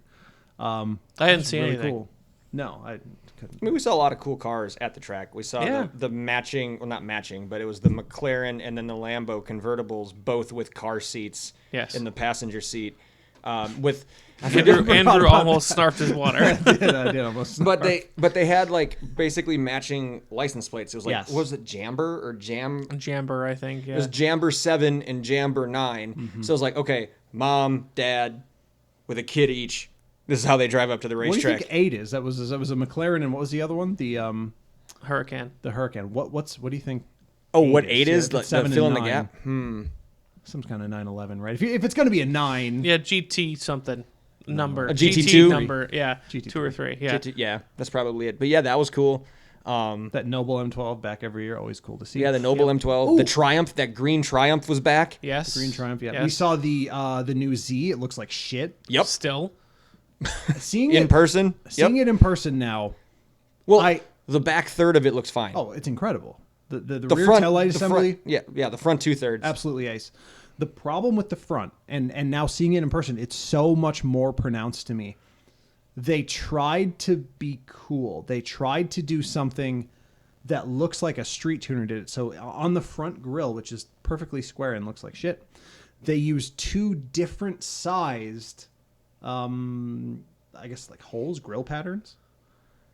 I didn't see really anything. cool. No, I couldn't. I mean, we saw a lot of cool cars at the track. We saw Yeah. the matching, well, not matching, but it was the McLaren and then the Lambo convertibles, both with car seats in the passenger seat. Andrew almost snarfed his water. I did almost. But they had like basically matching license plates. It was like, Yes. what was it, Jamber or Jam? Jamber, I think. Yeah. It was Jamber 7 and Jamber 9. So it was like, okay, mom, dad, with a kid each. This is how they drive up to the What do you racetrack. think 8 is? That was a McLaren, and what was the other one? The Hurricane. the Hurricane. What do you think? What 8 Yeah, is? it's The 7 and fill in the 9. gap? Some kind of 911, right? If it's going to be a 9, Yeah, GT something. number. A GT2 number. Yeah. GT3. 2 or 3. Yeah. Yeah, that's probably it. But yeah, that was cool. That Noble M12 back every year, always cool to see. Yeah, the Noble M12, Ooh. the Triumph, that green Triumph was back. Yes. Green Triumph. Yeah, Yes. we saw the new Z. It looks like shit. Yep, Still. Seeing in it person. Seeing Yep. it in person now. Well, the back third of it looks fine. Oh, it's incredible. The the rear front tail light the assembly. front, yeah, the front 2/3. Absolutely ace. The problem with the front, and now seeing it in person, it's so much more pronounced to me. They tried to be cool. They tried to do something that looks like a street tuner did it. So on the front grille, which is perfectly square and looks like shit, they used 2 different sized, I guess like holes, grill patterns.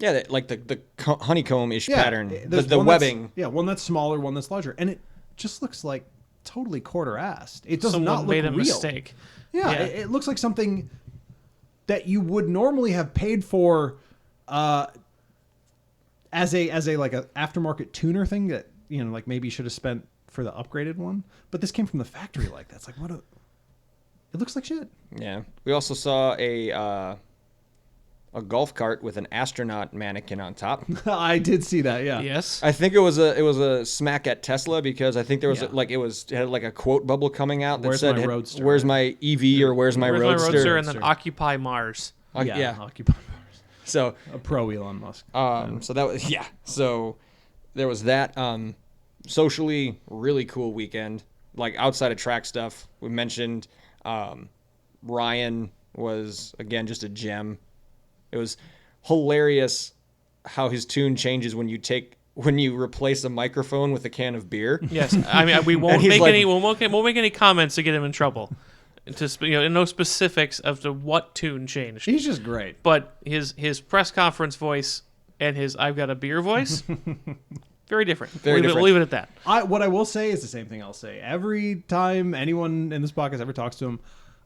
Yeah, like the honeycomb-ish pattern. There's The one webbing. one that's smaller, one that's larger, and it just looks like totally quarter-assed. It does Someone not look made a real. mistake. Yeah, it looks like something that you would normally have paid for as a like a aftermarket tuner thing that like maybe you should have spent for the upgraded one. But this came from the factory like that's like it looks like shit. Yeah. We also saw a golf cart with an astronaut mannequin on top. I did see that. Yeah. Yes. I think it was a smack at Tesla because I think there was Yeah. it had like a quote bubble coming out that Where's said my Roadster? "Where's my EV?" or "Where's my Where's Roadster?" my Roadster? And then Occupy Mars. Yeah. Occupy Mars. So A pro Elon Musk. so that was So there was that. Socially, really cool weekend. Like outside of track stuff, we mentioned Ryan was again just a gem. It was hilarious how his tune changes when you replace a microphone with a can of beer. Yes. I mean, we won't he's make like- any. We won't make any comments to get him in trouble. No specifics of what tune changed. He's just great. But his press conference voice and his "I've got a beer" voice, very different. Very different. We'll leave it at that. What I will say is the same thing I'll say every time anyone in this podcast ever talks to him.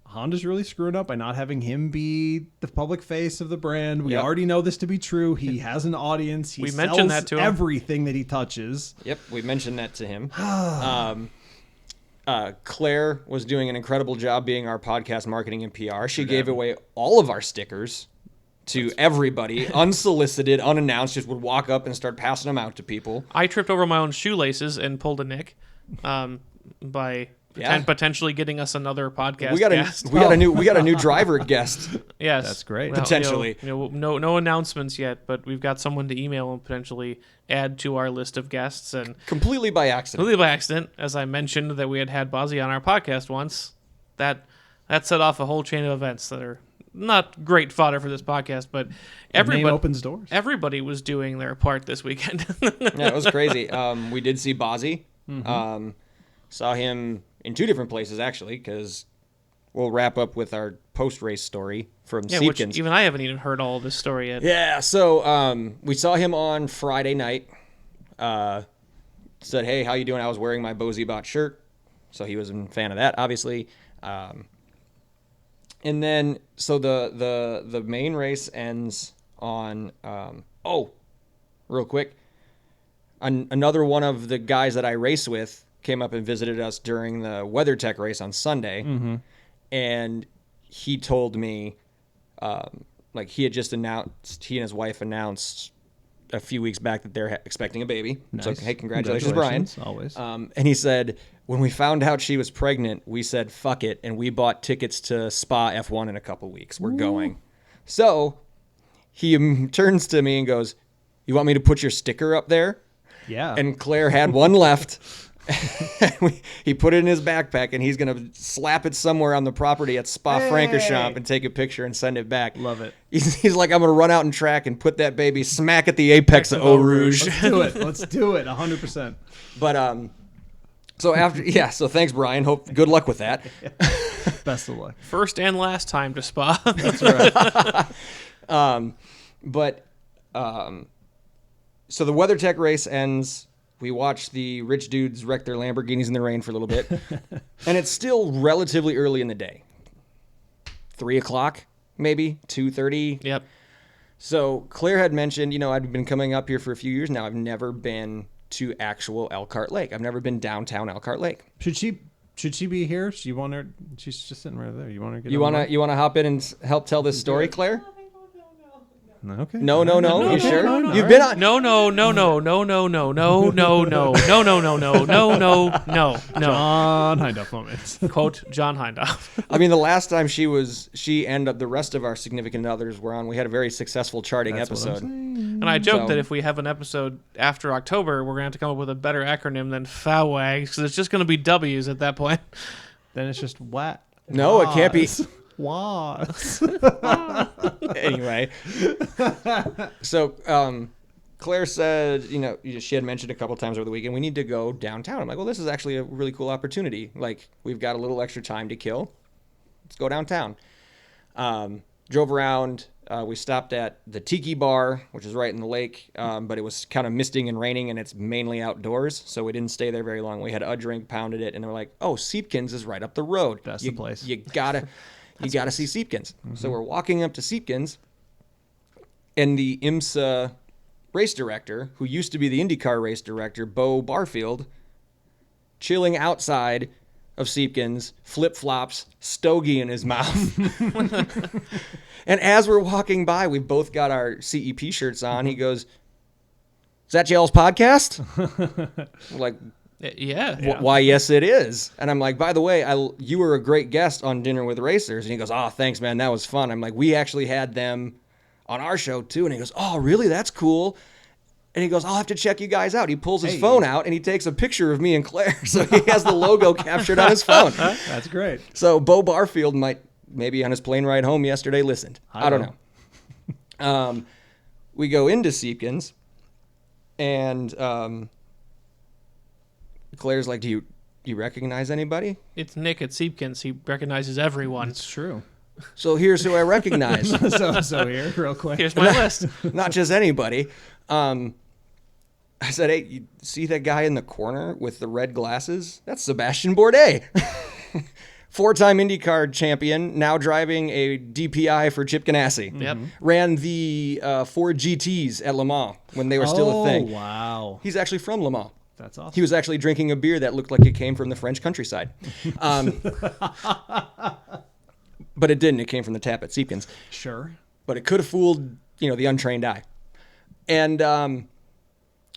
Honda's really screwing up by not having him be the public face of the brand. We Yep. already know this to be true. He has an audience. He We sells mentioned that to him. everything that he touches. Yep, we mentioned that to him. Claire was doing an incredible job being our podcast marketing and PR. She gave away all of our stickers to everybody, unsolicited, unannounced. Just would walk up and start passing them out to people. I tripped over my own shoelaces and pulled a nick by potentially getting us another podcast guest. We got a new driver guest. Yes, That's great. Potentially. No announcements yet, but we've got someone to email and potentially add to our list of guests. And Completely by accident. completely by accident, as I mentioned that we had Bozzy on our podcast once, that set off a whole chain of events that are not great fodder for this podcast. But Name everybody opens doors. everybody was doing their part this weekend. Yeah, it was crazy. We did see Bozzy. Saw him in 2 different places, actually, because we'll wrap up with our post-race story from Yeah, which Siebkens. even I haven't even heard all of this story yet. Yeah, so we saw him on Friday night. Said, hey, how you doing? I was wearing my Bozy Bot shirt. So he was a fan of that, obviously. And then, so the main race ends on, real quick. Another one of the guys that I race with came up and visited us during the WeatherTech race on Sunday. And he told me, he had just announced, he and his wife announced a few weeks back that they're expecting a baby. Nice. So, hey, congratulations, Brian. Always. And he said, when we found out she was pregnant, we said, fuck it. And we bought tickets to Spa F1 in a couple weeks. We're going. So he turns to me and goes, you want me to put your sticker up there? Yeah. And Claire had one left. He put it in his backpack, and he's going to slap it somewhere on the property at Spa Francorchamps and take a picture and send it back. Love it. He's like, I'm going to run out and track and put that baby smack at the apex of Eau Rouge. Let's do it. Let's do it. 100%. But so thanks, Brian. Good luck with that. Best of luck. First and last time to Spa. That's right. So the WeatherTech race ends. We watch the rich dudes wreck their Lamborghinis in the rain for a little bit. And it's still relatively early in the day. 3 o'clock, maybe, 2:30. Yep. So Claire had mentioned, I'd been coming up here for a few years now. I've never been to actual Elkhart Lake. I've never been downtown Elkhart Lake. Should she Should she be here? You want her? She's just sitting right there. You want her to get You on wanna the you wanna hop in and help tell this story, Claire? mic? Okay. No. You sure? no. You've been on. No. John Hindhoff moments. Quote John Hindhoff. I mean, the last time she and the rest of our significant others were on, we had a very successful charting That's what I'm episode. saying. And I joked So- that if we have an episode after October, we're going to have to come up with a better acronym than FAWAGs, because it's just going to be W's at that point. Then it's just what? No, it can't be. Was. Anyway, so Claire said, she had mentioned a couple times over the weekend, we need to go downtown. I'm like, well, this is actually a really cool opportunity. Like, we've got a little extra time to kill. Let's go downtown. Drove around. We stopped at the Tiki Bar, which is right in the lake, but it was kind of misting and raining, and it's mainly outdoors, so we didn't stay there very long. We had a drink, pounded it, and they were like, oh, Siebkens is right up the road. That's the place. You gotta see Siebkens. Mm-hmm. So we're walking up to Siebkens, and the IMSA race director, who used to be the IndyCar race director, Bo Barfield, chilling outside of Siebkens, flip-flops, stogie in his mouth. And as we're walking by, we've both got our CEP shirts on. He goes, is that JL's podcast? We're like, Yeah. why, yes, it is. And I'm like, by the way, you were a great guest on Dinner with Racers. And he goes, oh, thanks, man. That was fun. I'm like, we actually had them on our show, too. And he goes, oh, really? That's cool. And he goes, I'll have to check you guys out. He pulls his phone out, and he takes a picture of me and Claire. So he has the logo captured on his phone. That's great. So Bo Barfield might, maybe on his plane ride home yesterday, listened. I don't know. We go into Siebkens, and Claire's like, do you recognize anybody? It's Nick at Siebkens. He recognizes everyone. It's true. So here's who I recognize. so here, real quick. Here's my list. Not just anybody. I said, hey, you see that guy in the corner with the red glasses? That's Sebastian Bourdais. 4-time IndyCar champion, now driving a DPI for Chip Ganassi. Yep. Ran the Ford GTs at Le Mans when they were still a thing. Oh, wow. He's actually from Le Mans. That's awesome. He was actually drinking a beer that looked like it came from the French countryside. But it didn't. It came from the tap at Siebkens. Sure. But it could have fooled, the untrained eye. And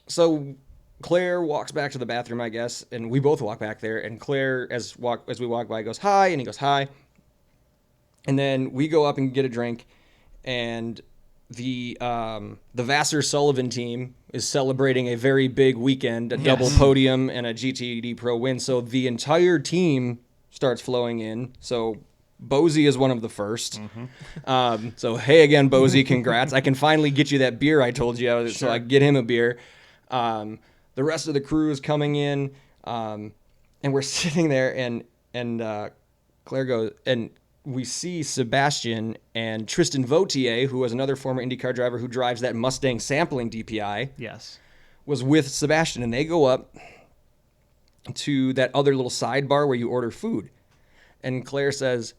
so Claire walks back to the bathroom, I guess, and we both walk back there. And Claire, as we walk by, goes, hi, and he goes, hi. And then we go up and get a drink, and the Vassar-Sullivan team is celebrating a very big weekend, a double podium and a GTD Pro win. So the entire team starts flowing in. So Bozy is one of the first. Mm-hmm. So hey again, Bozy, congrats. I can finally get you that beer I told you, so I get him a beer. The rest of the crew is coming in, and we're sitting there, and Claire goes, and we see Sebastian and Tristan Vautier, who was another former IndyCar driver who drives that Mustang sampling DPI, Yes. was with Sebastian, and they go up to that other little sidebar where you order food. And Claire says,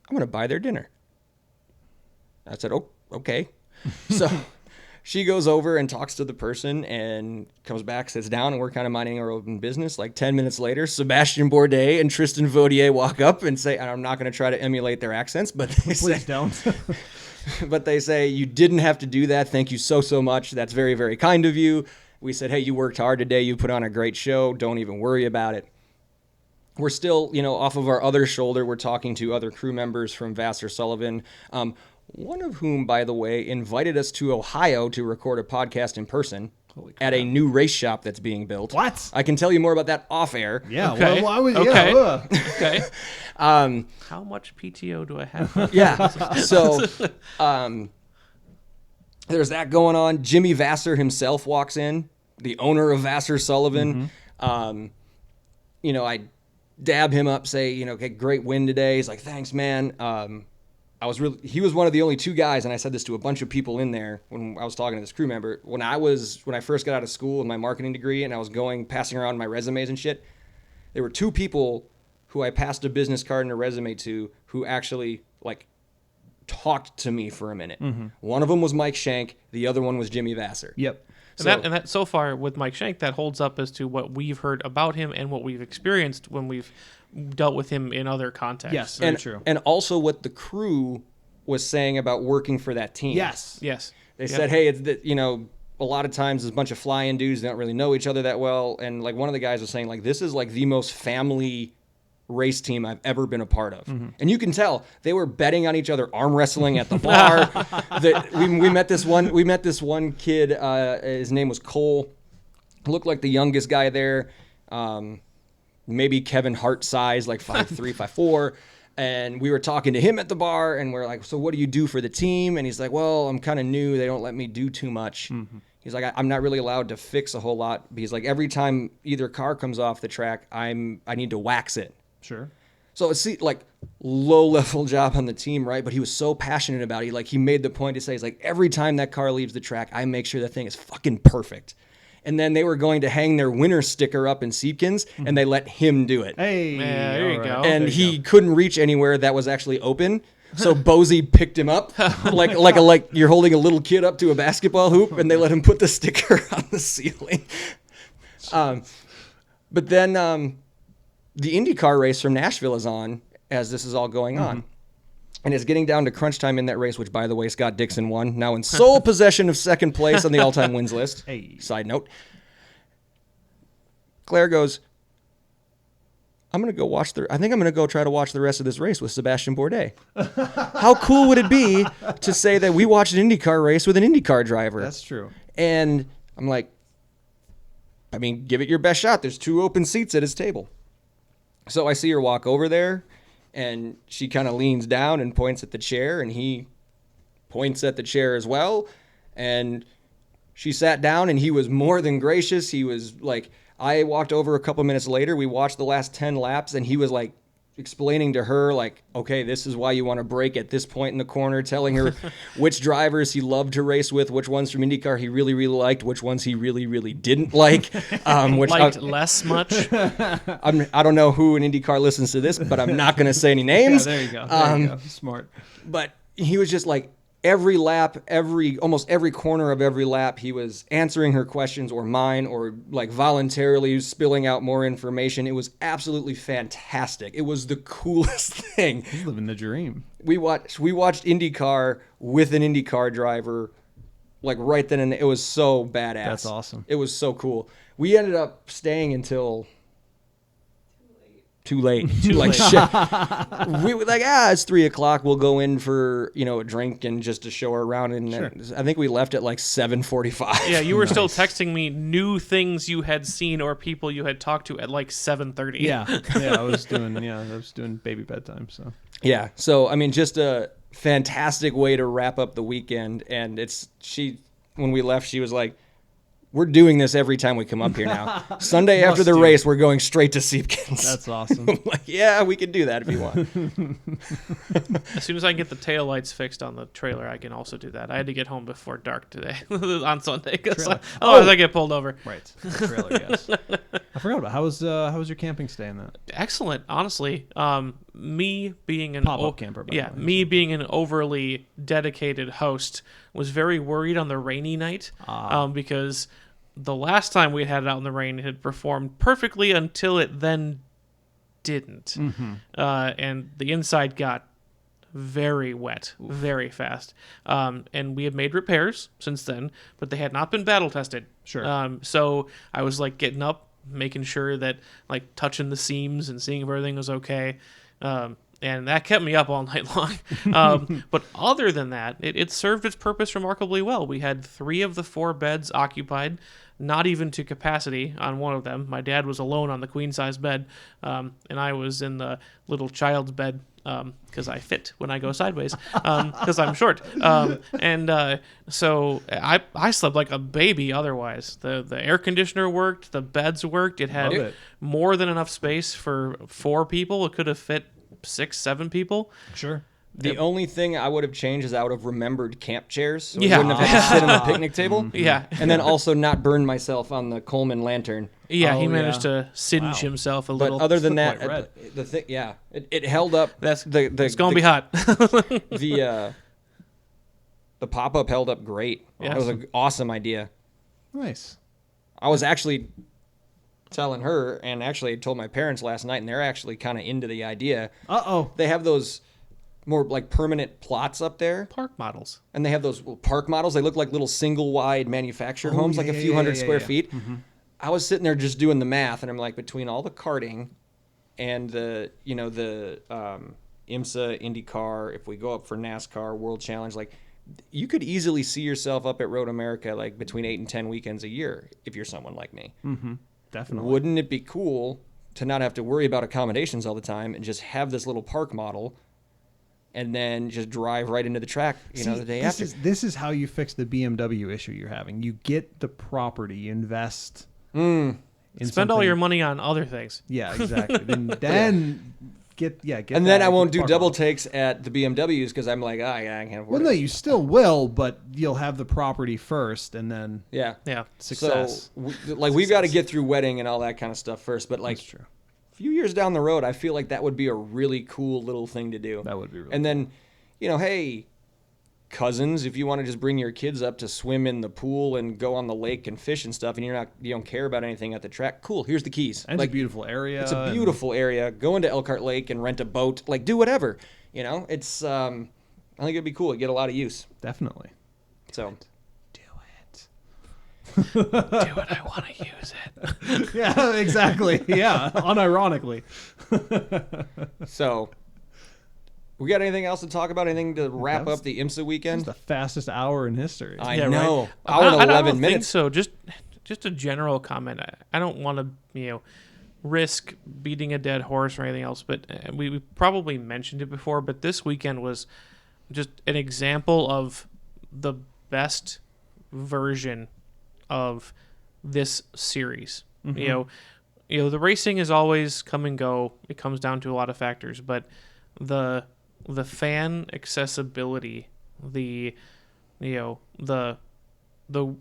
I'm going to buy their dinner. I said, oh, okay. So she goes over and talks to the person and comes back, sits down, and we're kind of minding our own business. Like 10 minutes later, Sebastian Bourdais and Tristan Vautier walk up and say, and I'm not going to try to emulate their accents, but they Please say, don't. but they say, you didn't have to do that. Thank you so, so much. That's very, very kind of you. We said, hey, you worked hard today. You put on a great show. Don't even worry about it. We're still, off of our other shoulder, we're talking to other crew members from Vassar-Sullivan, one of whom, by the way, invited us to Ohio to record a podcast in person at a new race shop that's being built. What? I can tell you more about that off air. Yeah. Okay. Well, why would Okay. Yeah. Okay. How much PTO do I have? Yeah. So there's that going on. Jimmy Vassar himself walks in, the owner of Vassar-Sullivan. I dab him up, say, okay, great win today. He's like, thanks, man. He was one of the only two guys, and I said this to a bunch of people in there when I was talking to this crew member. When I first got out of school with my marketing degree and I was passing around my resumes and shit, there were two people who I passed a business card and a resume to who actually talked to me for a minute. Mm-hmm. One of them was Mike Shank. The other one was Jimmy Vassar. Yep. And that so far with Mike Shank, that holds up as to what we've heard about him and what we've experienced when we've dealt with him in other contexts. Yes, very true. And also what the crew was saying about working for that team. Yes. They said, hey, it's that, a lot of times there's a bunch of flying dudes that don't really know each other that well. And like one of the guys was saying, like, this is like the most family race team I've ever been a part of. Mm-hmm. And you can tell they were betting on each other, arm wrestling at the bar. we met this one kid, his name was Cole. Looked like the youngest guy there. Maybe Kevin Hart size, like 5'3", 5'4". And we were talking to him at the bar, and we're like, so what do you do for the team? And he's like, well, I'm kind of new. They don't let me do too much. Mm-hmm. He's like, I'm not really allowed to fix a whole lot. He's like, every time either car comes off the track, I need to wax it. Sure. So it's like low-level job on the team, right? But he was so passionate about it. He made the point to say, he's like, every time that car leaves the track, I make sure that thing is fucking perfect. And then they were going to hang their winner sticker up in Siebkens, and they let him do it. Hey, yeah, there you go. And he couldn't reach anywhere that was actually open. So Bozy picked him up like you're holding a little kid up to a basketball hoop, and they let him put the sticker on the ceiling. But then the IndyCar race from Nashville is on as this is all going on. And it's getting down to crunch time in that race, which, by the way, Scott Dixon won. Now in sole possession of second place on the all-time wins list. Hey. Side note. Claire goes, I think I'm going to go try to watch the rest of this race with Sebastian Bourdais. How cool would it be to say that we watched an IndyCar race with an IndyCar driver? That's true. And I'm like, give it your best shot. There's 2 open seats at his table. So I see her walk over there. And she kind of leans down and points at the chair, and he points at the chair as well. And she sat down, and he was more than gracious. He was like, I walked over a couple minutes later. We watched the last 10 laps, and he was like explaining to her, like, okay, this is why you want to brake at this point in the corner, telling her which drivers he loved to race with, which ones from IndyCar he really, really liked, which ones he really, really didn't like. Which liked less much. I don't know who in IndyCar listens to this, but I'm not going to say any names. Yeah, there you go. There you go. Smart. But he was just like, every lap, almost every corner of every lap, he was answering her questions or mine, or like voluntarily spilling out more information. It was absolutely fantastic. It was the coolest thing. He's living the dream. We watched IndyCar with an IndyCar driver, like right then, and it was so badass. That's awesome. It was so cool. We ended up staying until too late. Like shit. We were like, it's 3:00. We'll go in for a drink and just to show her around. And Sure. I think we left at like 7:45. Yeah, you were still texting me new things you had seen or people you had talked to at like 7:30. Yeah. I was doing baby bedtime. So Yeah. So just a fantastic way to wrap up the weekend. And when we left, she was like, we're doing this every time we come up here now. Sunday after the race, we're going straight to Siebkens. That's awesome. I'm like, yeah, we can do that if you want. As soon as I get the taillights fixed on the trailer, I can also do that. I had to get home before dark today on Sunday because otherwise I get pulled over. Right. The trailer, yes. I forgot about how was your camping stay in that? Excellent, honestly. Me being an Pop-up camper, by the way. me being an overly dedicated host was very worried on the rainy night because the last time we had it out in the rain, it had performed perfectly until it then didn't. Mm-hmm. And the inside got very wet very fast. And we had made repairs since then, but they had not been battle tested. Sure. So I was like getting up, making sure that like touching the seams and seeing if everything was okay. And that kept me up all night long. But other than that, it served its purpose remarkably well. We had 3 of the 4 beds occupied, not even to capacity on one of them. My dad was alone on the queen-size bed, and I was in the little child's bed because I fit when I go sideways because I'm short. So I slept like a baby otherwise. The air conditioner worked. The beds worked. It had more than enough space for 4 people. It could have fit 6, 7 people. Sure. The only thing I would have changed is I would have remembered camp chairs. So Yeah. I wouldn't have had to sit on the picnic table. Yeah. And then also not burn myself on the Coleman lantern. Yeah, Oh, he managed yeah. to singe himself a But little. other than Quite that, red. the thing, it held up. That's the it's gonna be hot. The pop-up held up great. Yeah. It was an awesome idea. Nice. I was actually telling her, and actually told my parents last night, and they're actually kind of into the idea. Uh-oh. They have those more like permanent plots up there, Park models. and they have those park models. They look like little single wide manufactured homes, like a few hundred square feet. Mm-hmm. I was sitting there just doing the math, and I'm like, between all the karting and the IMSA, IndyCar, if we go up for NASCAR, World Challenge, like you could easily see yourself up at Road America like between 8 and 10 weekends a year if you're someone like me. Mm-hmm. Definitely. Wouldn't it be cool to not have to worry about accommodations all the time and just have this little park model and then just drive right into the track, the day after? This is how you fix the BMW issue you're having. You get the property, you invest in Spend all your money on other things. Yeah, exactly. then get and then I won't do double takes at the BMWs because I'm like, I can't afford Well, it. no, you still will, but you'll have the property first, and then Yeah. success. So, we've got to get through wedding and all that kind of stuff first. But, That's true. a few years down the road, I feel like that would be a really cool little thing to do. That would be really And then, hey, cousins, if you want to just bring your kids up to swim in the pool and go on the lake and fish and stuff, and you don't care about anything at the track, cool, here's the keys. And it's a beautiful area. It's a beautiful area. Go into Elkhart Lake and rent a boat. Do whatever. It's I think it'd be cool. It'd get a lot of use. Definitely. So Do it. Do it. I want to use it. Yeah, exactly. Yeah, unironically. So, we got anything else to talk about? Anything to wrap up the IMSA weekend? It's the fastest hour in history. I Yeah, know. right. Hour and I don't 11 think minutes. so. Just a general comment. I don't want to risk beating a dead horse or anything else, but we probably mentioned it before. But this weekend was just an example of the best version of this series. Mm-hmm. The racing is always come and go. It comes down to a lot of factors, but the fan accessibility, the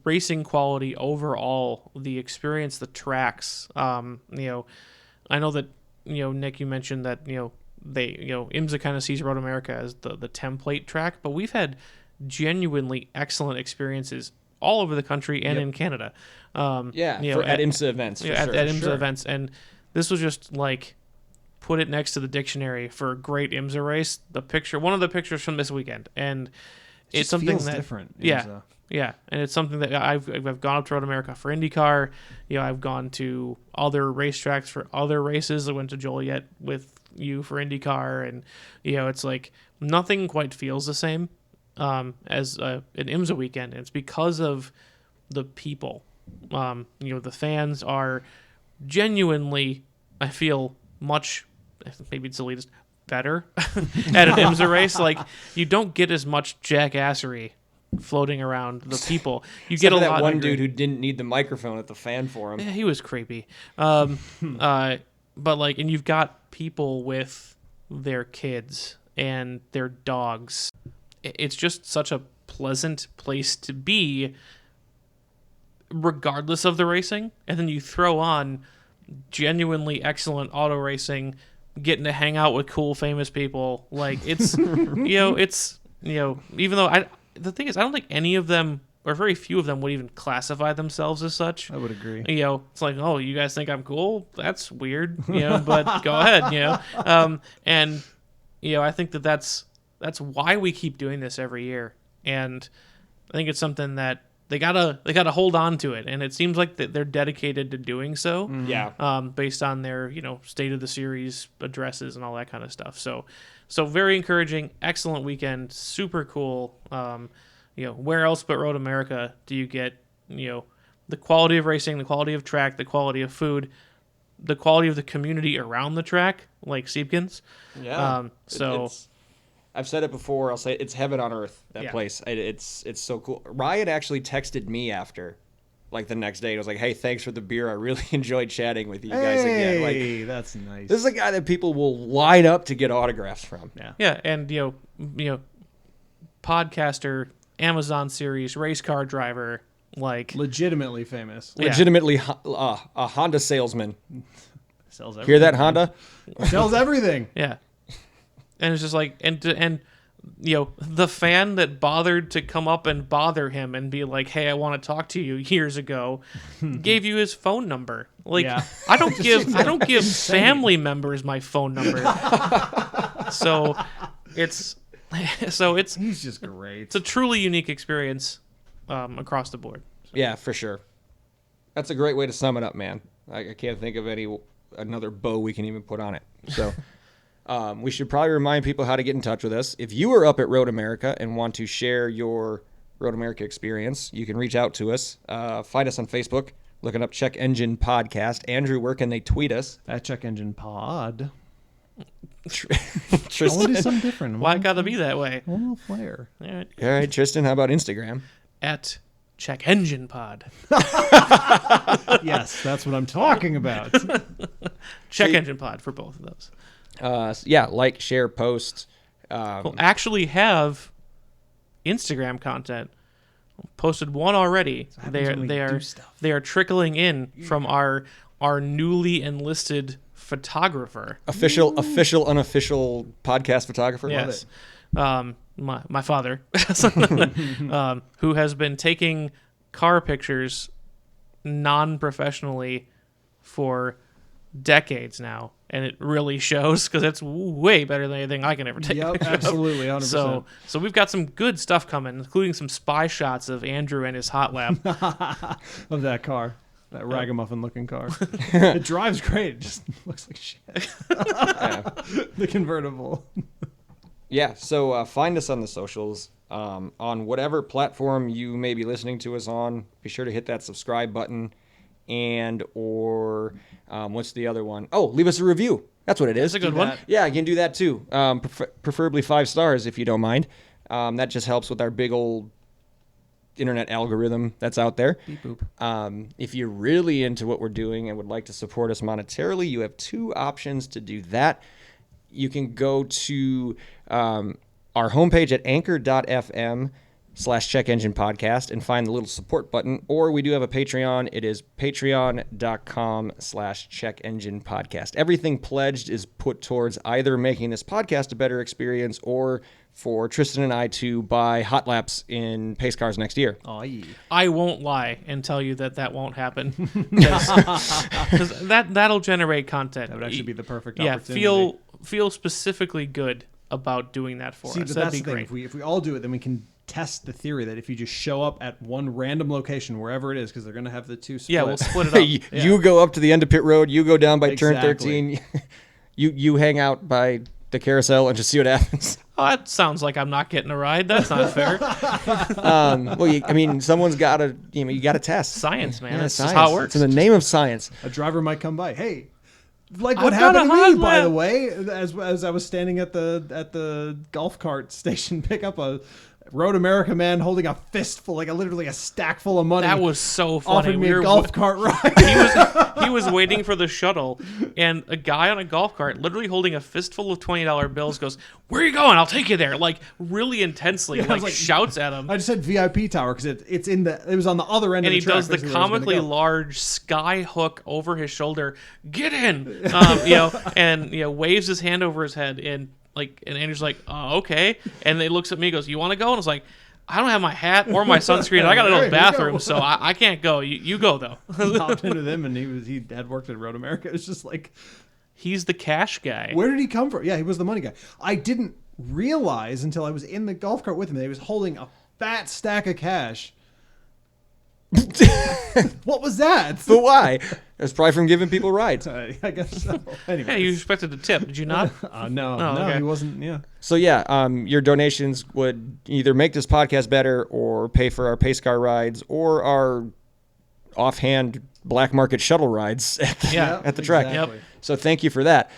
racing quality overall, the experience, the tracks. I know that Nick, you mentioned that they IMSA kind of sees Road America as the template track, but we've had genuinely excellent experiences all over the country and in Canada. At IMSA events. For at sure. IMSA events, and this was just like put it next to the dictionary for a great IMSA race. One of the pictures from this weekend, and it's something feels that different. Yeah, and it's something that I've gone up to Road America for IndyCar. I've gone to other racetracks for other races. I went to Joliet with you for IndyCar, and it's like nothing quite feels the same as an IMSA weekend. And it's because of the people. The fans are genuinely, I feel, much, maybe it's elitist, better at an IMSA race. Like, you don't get as much jackassery floating around the people. You get a that lot. one dude who didn't need the microphone at the fan forum. Yeah, he was creepy. But and you've got people with their kids and their dogs. It's just such a pleasant place to be, regardless of the racing. And then you throw on genuinely excellent auto racing, getting to hang out with cool famous people. Like, it's even though the thing is, I don't think any of them, or very few of them, would even classify themselves as such. I would agree. It's like, oh, you guys think I'm cool? That's weird, but go ahead, and I think that's why we keep doing this every year, and I think it's something that they gotta hold on to it, and it seems like that they're dedicated to doing so. Yeah. Based on their state of the series addresses and all that kind of stuff. So very encouraging, excellent weekend, super cool. Where else but Road America do you get the quality of racing, the quality of track, the quality of food, the quality of the community around the track, like Siebkens. Yeah. So. I've said it before. I'll say it's heaven on earth. That place. It's so cool. Ryan actually texted me after, the next day. It was like, "Hey, thanks for the beer. I really enjoed chatting with you guys again." Hey, that's nice. This is a guy that people will line up to get autographs from. Yeah, and podcaster, Amazon series, race car driver, legitimately famous. Legitimately a Honda salesman. Sells everything. Hear that, Honda? Sells everything. Yeah. And it's just like, and the fan that bothered to come up and bother him and be like, "Hey, I want to talk to you," years ago, gave you his phone number. Like, Yeah. I don't give family members my phone number. So it's He's just great. it's a truly unique experience across the board. Yeah, for sure. That's a great way to sum it up, man. I can't think of another bow we can even put on it. So we should probably remind people how to get in touch with us. If you are up at Road America and want to share your Road America experience, you can reach out to us. Find us on Facebook, looking up Check Engine Podcast. Andrew, where can they tweet us? At Check Engine Pod. I Tristan. want to do something different. Why it gotta be that way? A little flair. All right. All right, Tristan, how about Instagram? At Check Engine Pod. Yes, that's what I'm talking about. Check Engine Pod for both of those. Yeah, like, share, post. We'll actually have Instagram content. Posted one already. They are trickling in from our newly enlisted photographer. Official, unofficial podcast photographer. Yes. My father, who has been taking car pictures non-professionally for decades now, and it really shows because it's way better than anything I can ever take. Yep, absolutely, 100%. So we've got some good stuff coming, including some spy shots of Andrew and his hot lap. Of that car. That ragamuffin looking car. It drives great. It just looks like shit. The convertible. Yeah, so find us on the socials. On whatever platform you may be listening to us on, be sure to hit that subscribe button. And what's the other one? Oh, leave us a review. That's what it is. That's a good one. Yeah, you can do that too. Preferably 5 stars if you don't mind. That just helps with our big old internet algorithm that's out there. Beep boop. If you're really into what we're doing and would like to support us monetarily, you have 2 options to do that. You can go to our homepage at anchor.fm/Check Engine Podcast and find the little support button, or we do have a Patreon. It is patreon.com/Check Engine Podcast. Everything pledged is put towards either making this podcast a better experience or for Tristan and I to buy hot laps in pace cars next year. Oh, yeah. I won't lie and tell you that won't happen, because that'll generate content. That would actually be the perfect Yeah, opportunity. feel specifically good about doing that for See, us. but That'd that's be the thing. great. If we all do it, then we can test the theory that if you just show up at one random location, wherever it is, because they're going to have the 2 split. Yeah, we'll split it up. You go up to the end of pit road, you go down by turn Exactly. 13, you hang out by the carousel and just see what happens. Oh, that sounds like I'm not getting a ride. That's not fair. Someone's got to, you got to test. Science, man. Yeah, That's science. just how it works. It's in the name of science. A driver might come by. Hey, like what I've got happened a to hot me, by lap. the way, as I was standing at the golf cart station, pick up a Road America man holding a fistful, literally a stack full of money. That was so funny. offered me a golf cart ride. He was waiting for the shuttle, and a guy on a golf cart, literally holding a fistful of $20 bills, goes, "Where are you going? I'll take you there." Like really intensely, I was like, shouts at him. I just said VIP tower because it was on the other end And of he the track. does the basically where I was gonna comically go. large sky hook over his shoulder. Get in, and waves his hand over his head, and Andrew's like, "Oh, okay." And he looks at me, and goes, "You want to go?" And I was like, "I don't have my hat or my sunscreen. I got to go to the bathroom, so I can't go. You go though." Hopped into them, and he had worked at Road America. It's just like, He's the cash guy. where did he come from? Yeah, he was the money guy. I didn't realize until I was in the golf cart with him that he was holding a fat stack of cash. What was that? But why? It's probably from giving people rides. I guess so. Anyway, Yeah, you expected a tip, did you not? no, okay. he wasn't. Yeah, So yeah, your donations would either make this podcast better or pay for our pace car rides or our offhand black market shuttle rides at the track. exactly. Yep. So thank you for that.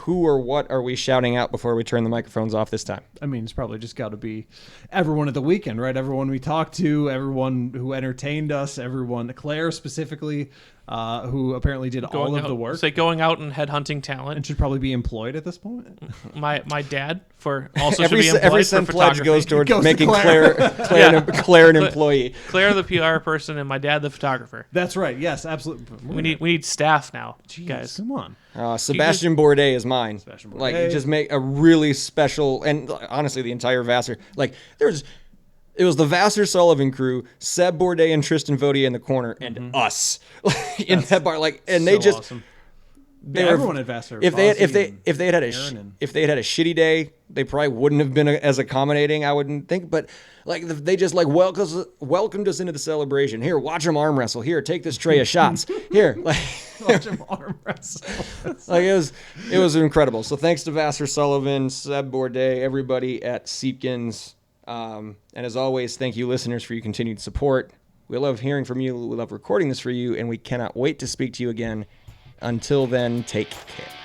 Who or what are we shouting out before we turn the microphones off this time? I mean, it's probably just got to be everyone at the weekend, right? Everyone we talked to, everyone who entertained us, everyone, Claire specifically, who apparently did all of the work Say going out and headhunting talent. and should probably be employed at this point. My dad for also Every should be employed every for cent pledge photography. goes towards Goes to making Claire. Claire an employee. Claire the PR person and my dad the photographer. That's right. Yes, absolutely. We need staff now, guys. Come on. Sebastian Bourdais is mine. Sebastian Like, Bourdais. just make a really special, and honestly, the entire Vassar. Like, it was the Vassar Sullivan crew, Seb Bourdais and Tristan Vautier in the corner, and us in that bar. Like, and they So just awesome. they Yeah, were, everyone at Vassar. if they had Fozzie if they had a Aaron and- if they had a shitty day, they probably wouldn't have been as accommodating, I wouldn't think. But like, they just like welcomed us into the celebration. Here, watch them arm wrestle. Here, take this tray of shots. Here, like. watch him arm wrestle. Like, it was incredible. So thanks to Vassar Sullivan, Seb Bourdais, everybody at Siebkens. And as always, thank you, listeners, for your continued support. We love hearing from you. We love recording this for you, and we cannot wait to speak to you again. Until then, take care.